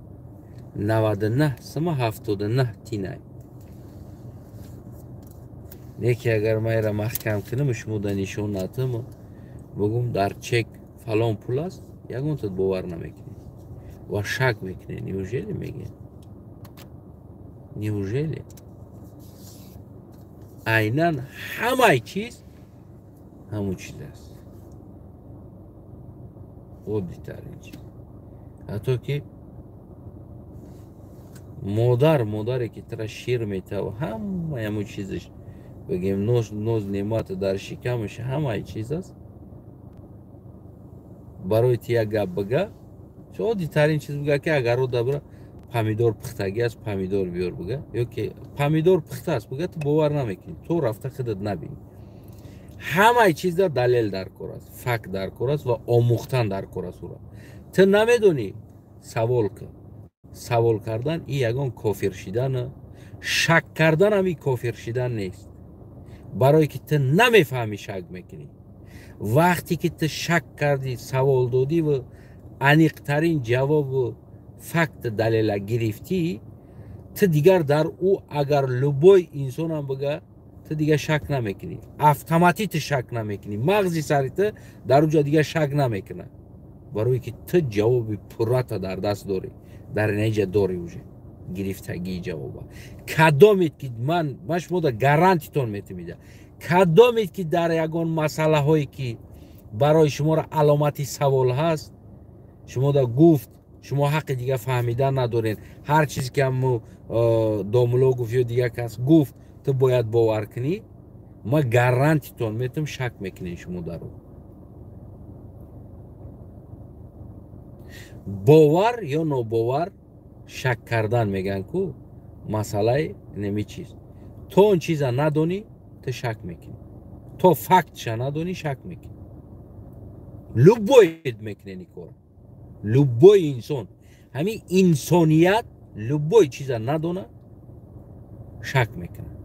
99 сама 79 тинай. неки агар майра маҳкам кунам, шумода нишон натам, бигум дар чек фалон пул аст, ягонтат бовар намекунед ва шак мекунед. неужели мегӯед? неужели? айнан ҳамаи чиз ҳамун чиз аст. оддитарин чиз. ҳатто ки модаре ки тра шир метава, ҳамаи ҳамун чизаш бигем ноз неъмата дар шикамаш ҳамаи чиз аст. барои ти як гап бига, оддитарин чиз бига ки агар ода бира помидор пухтагӣ аст, помидор биёр бига, ёки помидор пухта аст бига, ту бовар намекунӣ, то рафта худат набинӣ. ҳамаи чизда далел дар кор аст, факт дар кор аст ва омӯхтан дар кор аст. ту намедонӣ, савол кун. савол кардан ин ягон кофир шидана, шак кардан ҳам ин кофир шидан нест. барое ки ту намефаҳмӣ шак мекунӣ. вақте ки ту шак кардӣ, савол додӣ ва аниқтарин ҷавобу факт далела гирифтӣ, ту дигар дар ӯ агар любой инсонам бига, ту дигар шак намекунӣ. автоматӣ ту шак намекунӣ. мағзи сари ту дар уҷа дигар шак намекунад. барое ки ту ҷавоби пуррата дар даст дорӣ, дар наҷа дорӣ уже гирифтагии ҷавоба. кадомед ки ман шумода гарантитон метавонам, кадомед ки дар ягон масъалаҳое ки барои шуморо аломати савол ҳаст, шумода гуфт шумо ҳаққи дигар фаҳмидан надоред, ҳар чизе ки ҳаму домуло гуфт ё дигар кас гуфт, ту бояд бовар кунӣ, ман гарантитон метавонам шак мекунед шумо дар он. бовар ё нобовар, шак кардан меган ку масъалаи неми чиз. то он чиза надонӣ, ту шак мекунӣ. то фактша надонӣ, шак мекунӣ. любоед мекунед ин кор. любой инсон, ҳамин инсоният любой чиза надона, шак мекунад.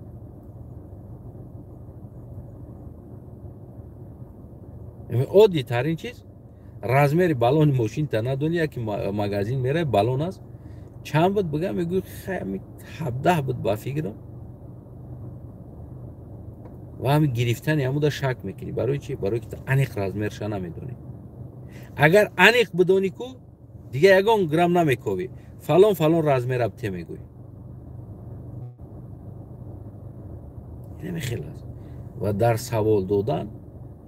оддитарин чиз, размери балони мошинта надонӣ, яки магазин меравӣ, балон аст, чанд буд бига, мегӯӣ 17 буд ба фикрам, ва ҳамин гирифтани ҳамуда шак мекунӣ. барои чи? барои ки ту аниқ размерша намедонӣ. агар аниқ бидонӣ ку, дигар ягон грамм намековӣ, фалон размераб те мегӯӣ. намехел аст. ва дар савол додан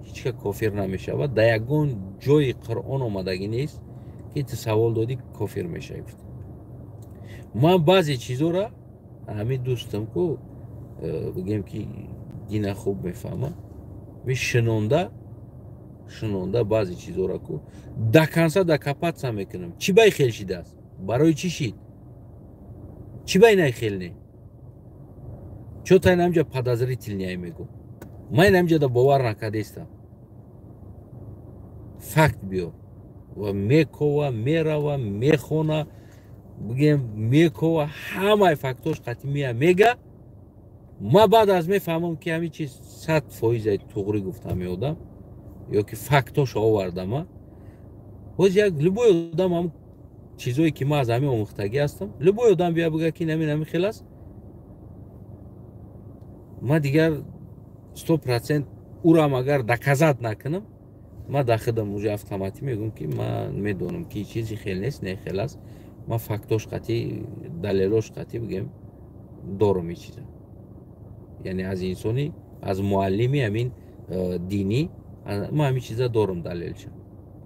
ҳеҷ ка кофир намешавад. дар ягон ҷои Қуръон омадагӣ нест ки ту савол додӣ кофир мешавӣ. ман баъзе чизора ҳамин дӯстам ку бигем ки дина хуб мефаҳмад, шинонда баъзе чизора ку даканса дакапатса мекунам. чӣ бай хел шидааст? барои чӣ шид? чӣ бай най хел не? чо тай намҷа подозрительняй мегӯ? ман намҷада бовар накардестам. факт биёр. ва мекова, мерава, мехона, бигем мекова, ҳамаи фактош қатъӣ мея мега. ман баъд аз мефаҳмам ки ҳамин чиз 100% туғрӣ гуфт ҳамин одам, ёки фактоша овардама. боз як любой одам ҳамн чизое ки ман аз ҳамин омӯхтагӣ ҳастам, любой одам бия бига ки ҳамин хел аст, ман дигар 100% ӯрам агар доказат накунам, ман дар худам уже автоматӣ мегӯям ки ман медонам ки чизи хел нест, не хел аст. ма фактош қатӣ далелош қатӣ бигем дорум и чиза яъне аз инсони аз муаллими ҳамин динӣ ма ҳамин чиза дорум далелша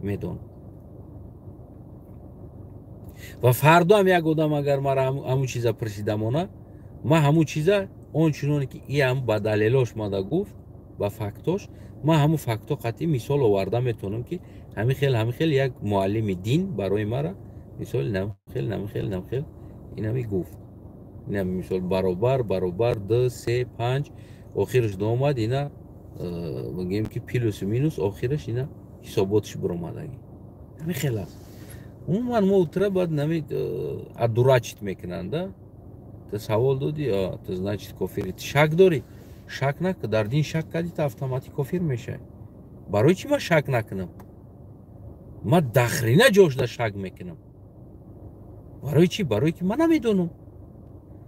медонам ва фардо ҳам як одам агар мара ҳамун чиза пурсида мона ма ҳамун чиза он чуноне ки и ҳам ба далелош мада гуфт ба фактош ма ҳамун факто қатъи мисол оварда метавонам ки ҳамин хел як муаллими дин барои мара мисол намхел инами гуфт инам мисол баробар 2 3 5 охираш доомад ина мегӯем ки плюсу минус охираш ина ҳисоботиш биромадаги ҳамин хел аст умуман мо утра баъд нами адурачит мекунанда ты савол додӣ ты значит кофири ты шак дорӣ шак накун дар дин шак кардӣ ты автоматик кофир мешавӣ барои чӣ ман шак накунам ман дахрина ҷошда шак мекунам барои чӣ барое ки ман намедонам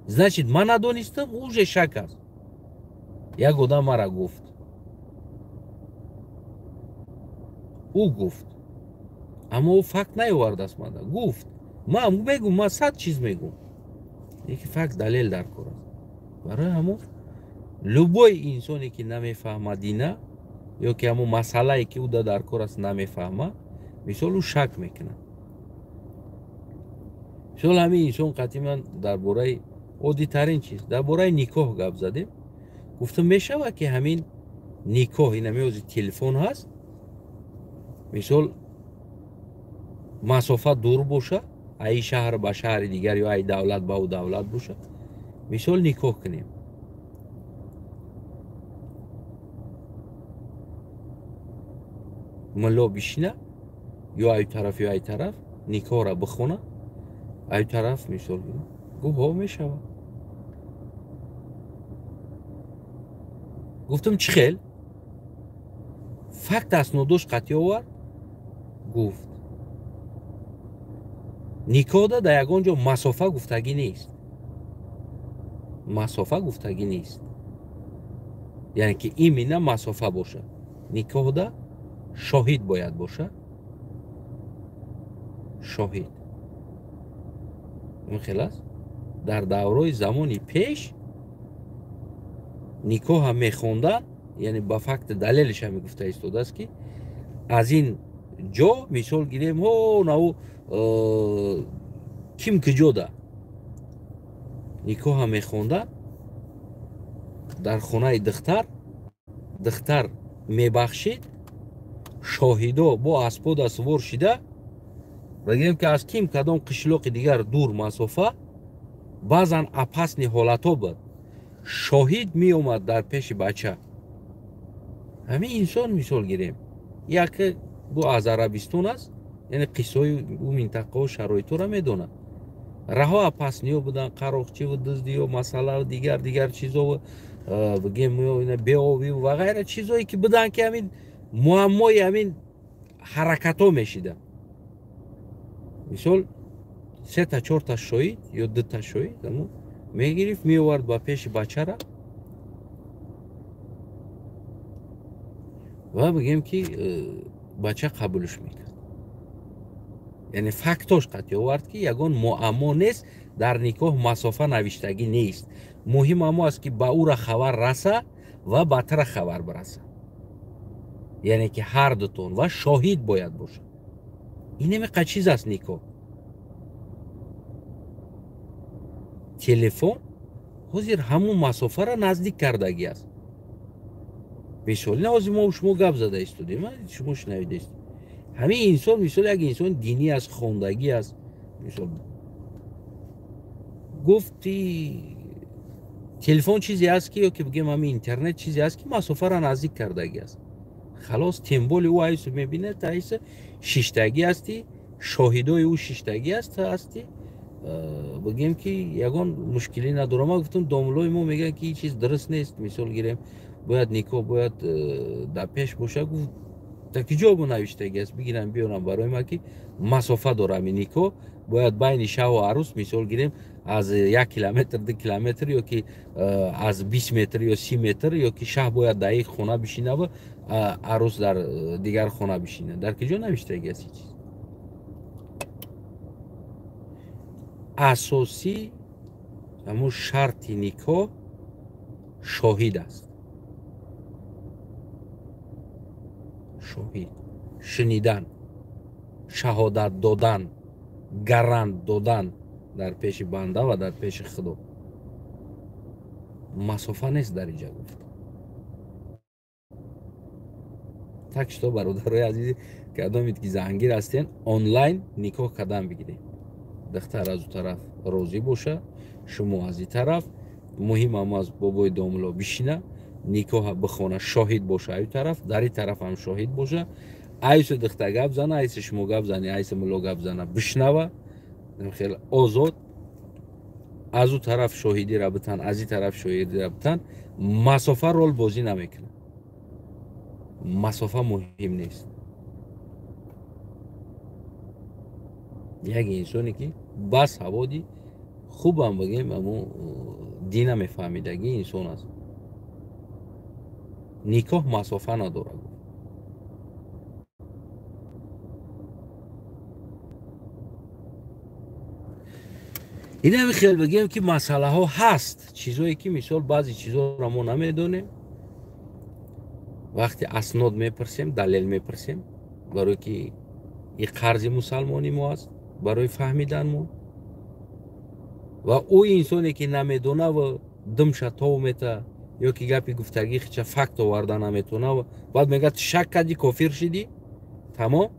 значит ман надонистам уже шак аст як одам мара гуфт ӯ гуфт аммо ӯ факт наовардааст мада гуфт ман мегӯм ман 100 чиз мегӯм яки факт далел дар кор аст барои ҳамон любой инсоне ки намефаҳмад ина ё ки ҳамон масъалае ки ӯ дар кор аст намефаҳма мисол ӯ шак мекунад мисол ҳамин инсон қатъи ман дар бораи оддитарин чиз дар бораи никоҳ гап задем гуфтам мешавад ки ҳамин никоҳ ина меози телефон ҳаст мисол масофа дур боша аи шаҳр ба шаҳри дигар ё аи давлат ба ӯ давлат боша мисол никоҳ кунем мулло бишина ё ай тараф ё ай тараф никоҳро бихона ай тараф мисол гуфт ҳо мешавад гуфтам чӣ хел факт аснодош қатъи овард гуфт никоҳда дар ягон ҷо масофа гуфтагӣ нест масофа гуфтагӣ нест яъне ки имина масофа боша никоҳда шоҳид бояд боша шоҳид ин хел аст дар даврои замони пеш никоҳа мехондан яъне ба факти далелиша мегуфта истодааст ки аз ин ҷо мисол гирем ҳо наву ким куҷода никоҳа мехондан дар хонаи духтар мебахшид шоҳидо бо аспода сувор шида бигӯем ки аз ким кадом қишлоқи дигар дур масофа баъзан апасни ҳолатҳо буд шоҳид меомад дар пеши бача ҳамин инсон мисол гирем яке бу аз арабистон аст яъне қиссаҳои ӯ минтақаҳо шароитҳоро медонад раҳо апасниҳо будан қароқчиву дуздиё масъала дигар чизову бигем беовиву ва ғайра чизое ки будан ки ҳамин муаммои ҳамин ҳаракатҳо мешида мисол 3-4 шоҳид ё 2 шоҳид мегирифт меовард ба пеши бачара ва бигем ки бача қабулш мекард яъне фактош қатъи овард ки ягон муаммо нест дар никоҳ масофа навиштагӣ нест муҳим аммо аст ки ба ӯра хабар раса ва ба тра хабар бираса яъне ки ҳар дутон ва шоҳид бояд бошад инамеқа чиз аст никоҳ телефон ҳозир ҳамун масофаро наздик кардагӣ аст мисол ҳозир мо шумо гап зада истодем шумо шунавидаист ҳамин инсон мисол як инсон динӣ аст хондагӣ аст мисол гуфти телефон чизе аст ки ё ки бигем ҳамин интернет чизе аст ки масофаро наздик кардагӣ аст халос темболи ӯ айсу мебинад айса шиштагӣ асти шоҳидои ӯ шиштагӣ асти бигем ки ягон мушкилӣ надорам ман гуфтам домулои мо мегӯянд ки ин чиз дуруст нест мисол гирем бояд никоҳ бояд дар пеш боша гуфт дар ки ҷо бо навиштагӣ аст бигирам биёрам барои ман ки масофа дорам ин никоҳ бояд байни шаҳру арӯс мисол гирем аз 1 километр 2 километр ё ки аз 20 метр ё 30 метр ё ки шаҳр бояд дар як хона бишинаву арӯс дар дигар хона бишинад дар ки ҷо навиштагӣ аст ин чиз اساسی همون شرط نیکا شاهد است. شاهد، شنیدن، شهادت دادن، گرند دادن در پیش بنده و در پیش خدا. مسافه نیست در اینجا گفت. تکش تو برادرای عزیزی که ادامید که زنگیر هستین آنلاین نیکا قدم بگیرین. دختر از اون طرف راضی باشه، شما از این طرف. مهم هم از بابای داملا بشینه نیکا بخونه، شاهد باشه این طرف، در این طرف هم شاهد باشه. ایس دختر گپ زنه، ایس شما گپ زنی، ایس ملا گپ زنه بشنوه، خیلی آزاد. از اون طرف شاهدی را بتن، از این طرف شاهدی را بتن. مسافه رول بازی نمیکنه. مسافه مهم نیست. یک انسانی که بس حوادی خوبم بگیم اما دین میفهمیدگی انسان است. نیکاه مسافه نداره. این هم خیلی بگیم که مسئله ها هست، چیزایی که مثال بعضی چیزا را ما نمیدونیم. وقتی اسناد میپرسیم، دلیل میپرسیم برای که این قرض مسلمانی ما است، برای فهمیدن ما. و او انسانی که نمیدونه و دمش تاو میته یا که گپی گفتگی خیچه فکت آورده نمیتونه و بعد میگه شک کردی کافر شدی، تمام.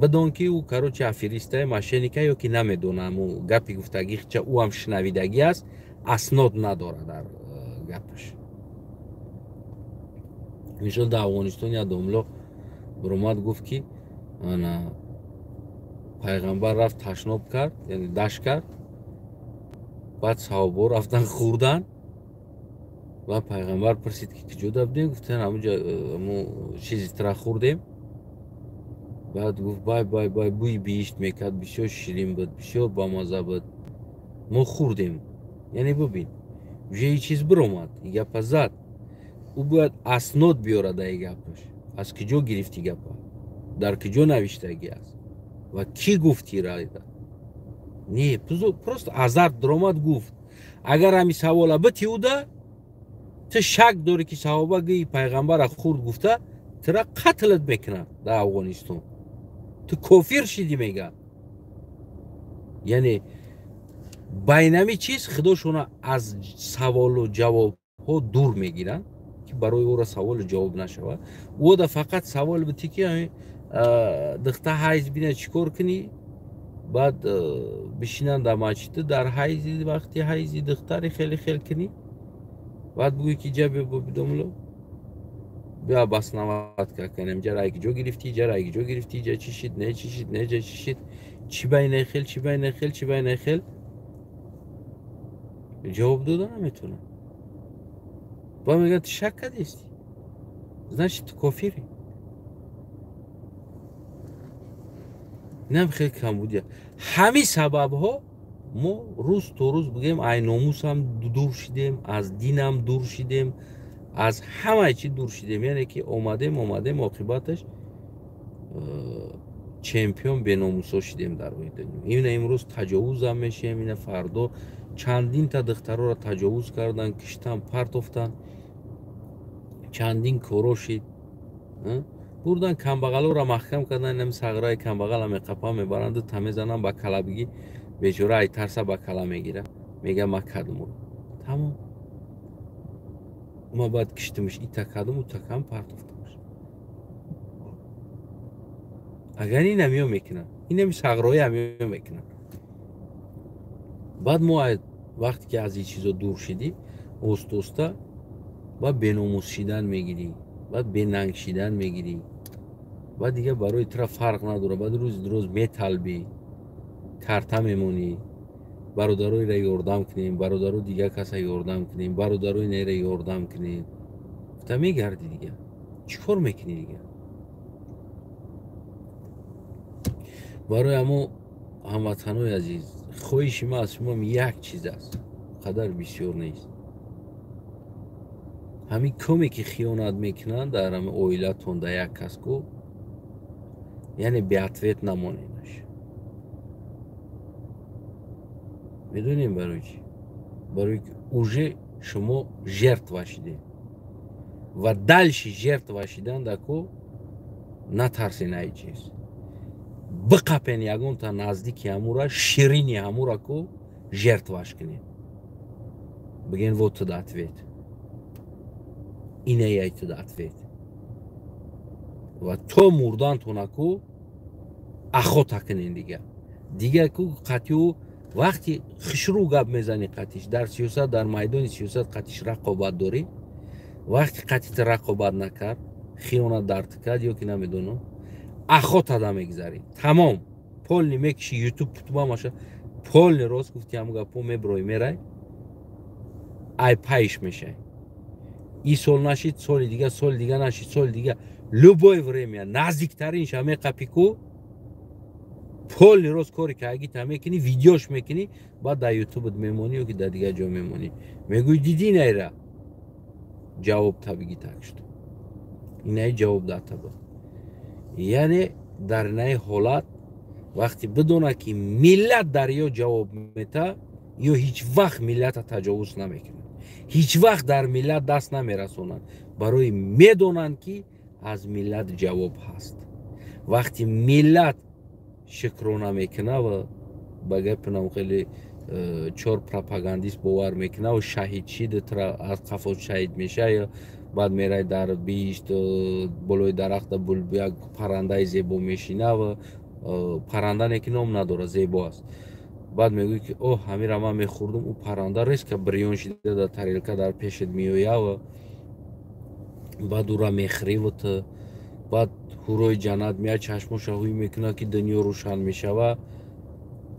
بدون که او کرو چه افریسته ماشینیکه یا که نمیدونه مو گپی گفتگی خیچه او هم شنویدگی است، اسناد نداره در گپش. مثال در افغانستان یا دوملا برامد گفت که پیغمبر رفت تشناب کرد، یعنی دشت کرد، بعد صحابه رفتن خوردن و پیغمبر پرسید که کجا رفتیم؟ گفتن همونجا چیزی تر خوردیم. بعد گفت بای بوی بیشت میکرد، بسیار شیرین بود، بسیار بامزه بود، ما خوردیم. یعنی ببین یه چیز برآمد، این گپ زد، او باید اسناد بیاره در این گپش. از کجا گرفتی گپ؟ در کجا نوشتگی است و کی گفتی را داد؟ نه پروست ازرد درآمد گفت. اگر همین سوال بتیوده تو شک داری که صحابه گی پیغمبر خورد گفته، ترا قتلت میکنه در افغانستان، تو کافر شدی میگه. یعنی بینمی چیز خداشون از سوال و جواب ها دور میگیرن که برای او را سوال و جواب نشود. او دا فقط سوال بتی که دخته حیز بینه چیکار کنی، بعد بشینن در مسجد در حیزی، وقتی حیزی دختری خیلی خیلی کنی، بعد بگوی که جبه بدوملو بیا بس نوات که کنیم جرایی که جو گرفتی، جرایی که جو گرفتی، جا چی شد، نه چی شد، نه جا چی شد، چی بین خیل، چی بین خیل، چی بین خیل. جواب داده نمیتونه. با میگه تو شک کدیستی، значит تو کافری. اینم خیلی کم بودیه. همین سبب ها ما روز تو روز بگیم ای ناموس هم دور شدیم، از دین هم دور شدیم، از همه چی دور شدیم. یعنی که اومدیم عاقبتش چمپیون به ناموسا شدیم در روی دنیا. این امروز تجاوز هم میشیم، این فردا چندین تا دخترها را تجاوز کردن، کشتن، پرتافتن، چندین کورو شد. بردن کمبغلا را محکم کردن، نمی سغرای کمبغل هم قپا میبرند و تمیزنن با کلبگی بیچاره ای ترسه با کلا میگیره، میگه ما کدم رو تمام. ما باید کشتمش ای تکدم و تکم پرتافتمش. اگر این همیو میکنن، این همی سغرای همیو میکنن. بعد ما وقتی که از این چیزا دور شدی اوستوستا باید بیناموس شیدن میگیری، باید بیننگ شیدن میگیری، بعد دیگه برای طرف فرق نداره. بعد روز میطلبی، کرته میمونی، برادرای را یاردم کنیم، برادرای دیگه کسا یاردم کنیم، برادرای نیره یاردم کنیم، تا میگردی دیگه چیکار میکنی دیگه؟ برای همو هموطنای عزیز خواهش ما از شما یک چیز است، قدر بسیار نیست. همین کمی که خیانت میکنن در همه اویلتون در یک کس کو، یعنی بیعتویت نمانینش. میدونیم برای چی؟ برای که اوژه شما жертва شدید و دلش жертва شدن دکو نترسین ای چیز بقپین یگون تا نزدیکی همورا شیرینی همورا کو жертваш کنین بگین вот туда ответ اینه یای туда ответ و تو مردان تو نکو اخوتا کنین دیگه کو قطیو وقتی خشرو گپ میزنی قطیش در سیاست در میدان سیاست قطیش رقابت داری وقتی قطیت رقابت نکرد خیانت درت کرد یا که نمیدونم اخوتا دا میگذاری تمام پول نمیکشی یوتیوب پتوبا ماشه پول راست گفتی همو گپو میبروی میرای ای پایش میشه ای سال نشید سال دیگه نشید سال دیگه любое время نزدیکترین شمه قپیکو پول راست کاری که اگه تا میکنی ویدیوش میکنی بعد در یوتیوب میمونی و که در دیگه جا میمونی میگوی دیدی نیره جواب تا بگی تکشت اینه جواب داتا با یعنی در نه حالت وقتی بدونه که ملت در یا جواب میده یا هیچ وقت ملت تجاوز نمیکنه هیچ وقت در ملت دست نمیرسونن برای میدونن که از ملت جواب هست وقتی ملت شکرونه میکنه و بگه پنام خیلی چور پروپاگاندیست باور میکنه و شهید شید از قفا شهید میشه یا بعد میره در بیشت بلوی درخت یک پرنده زیبا میشینه و پرنده نیکی نام نداره زیبا است بعد میگوی که اوه همین را من میخوردم او پرنده ریست که بریون شده در تریلکه در پیشت میویه و بعد او را میخری و تا بعد هوروی جنت میاد چشمش هوی میکنه که دنیا روشن میشه و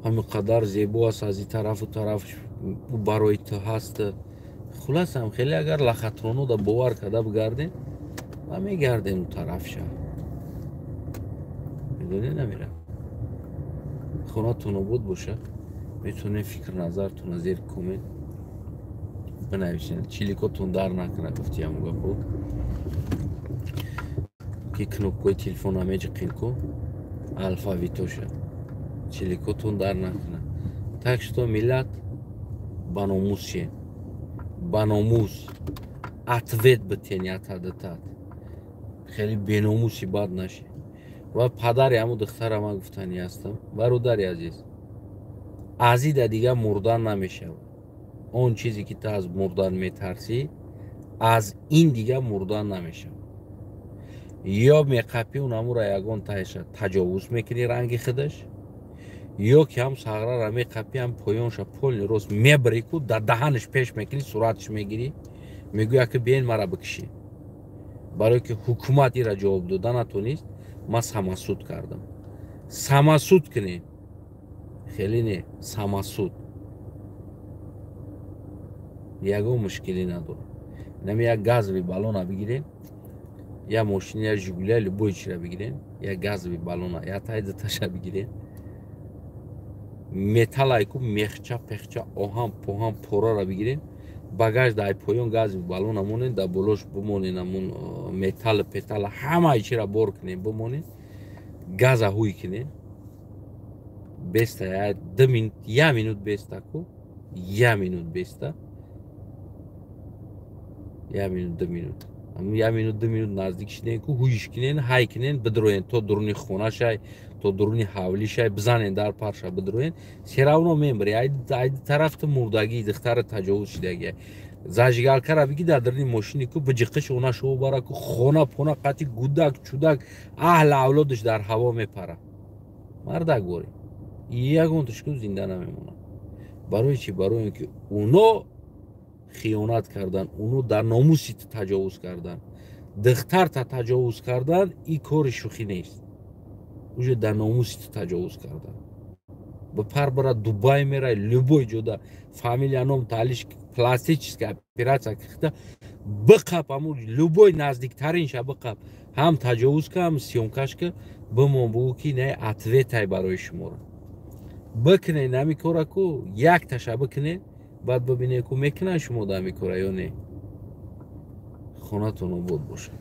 همین قدر زیبا است از این طرف و طرف برای تو هست خلاص هم خیلی اگر لخطرانو دا باور کرده بگردین و میگردین اون طرف شد میدونی نمیره خونه تونو بود باشه میتونه فکر نظرتون زیر کومنت بنویسین چیلیکاتون در نکنه گفتی همو گفت که کنوپکوی تلفون همه قینکو الفاویتوشه چیلیکاتون در نکنه تکشتو ملت باناموس شین باناموس اتویت بتین یا تادتاد خیلی بیناموسی باد نشه و پدری همو دختر همه گفتنی هستم برادری عزیز ازی دا دیگه مردن نمیشه اون چیزی که تا از مردن میترسی از این دیگه مردن نمیشه یا میقپی اون همو را یگان تایش تجاوز میکنی رنگی خودش یا که هم ساغره را میقپی هم پایانش پول روز میبری که در دهنش پیش میکنی صورتش میگیری میگوی که بین مرا بکشی برای که حکومتی را جواب دادن نتونیست ما سماسود کردم سماسود کنی خیلی نه سماسود یگو مشکلی نداره نمی یک گاز بی بالون بگیرین یا ماشین یا ژگولی لبوی چی را بگیرین یا گاز بی بالون یا تاید تاشا بگیرین متال ایکو میخچا پخچا اوهام پوهام پورا را بگیرین باگاج دای پایون گاز بی بالون امونین دا بلوش بمونین امون متال پتال همه چی را بور کنین بمونین گاز هوی کنین بیستا یا 2 minut یا minut بیستا کو یا minut بیستا یا minut 2 minut اما یا minut 2 minut نزدیک شدین کو هویش کنین های کنین بدروین تو درونی خونه شای تو درونی حولی شای بزنین در پارشا بدروین سراونو میمبری ای طرف مردگی دختر تجاوز شدگی زاجگال کرا بگی در درونی ماشینی کو بجقش اونا شو برا کو خونه پونه قتی گودک چودک اهل اولادش در هوا میپره مردا گوری یگون تشکو زنده نمیمونه برای چی برای اینکه اونو خیانت کردن اونو در ناموسی تجاوز کردن دختر تا تجاوز کردن این کار شوخی نیست اوجه در ناموسی تجاوز کردن به پر برا دوبای میره لبوی جدا فامیلیا نام تالیش پلاستیک چیز که اپیراتسا کخته بقب همون لبوی نزدیکترین شه بقب هم تجاوز که هم سیومکش که بمون بگو که نه اتویتای برای شما رو بکنه نمی کاره کو یک تشه بکنه بعد ببینه که میکنه شما دا میکره یا نه خونه تونو بود باشه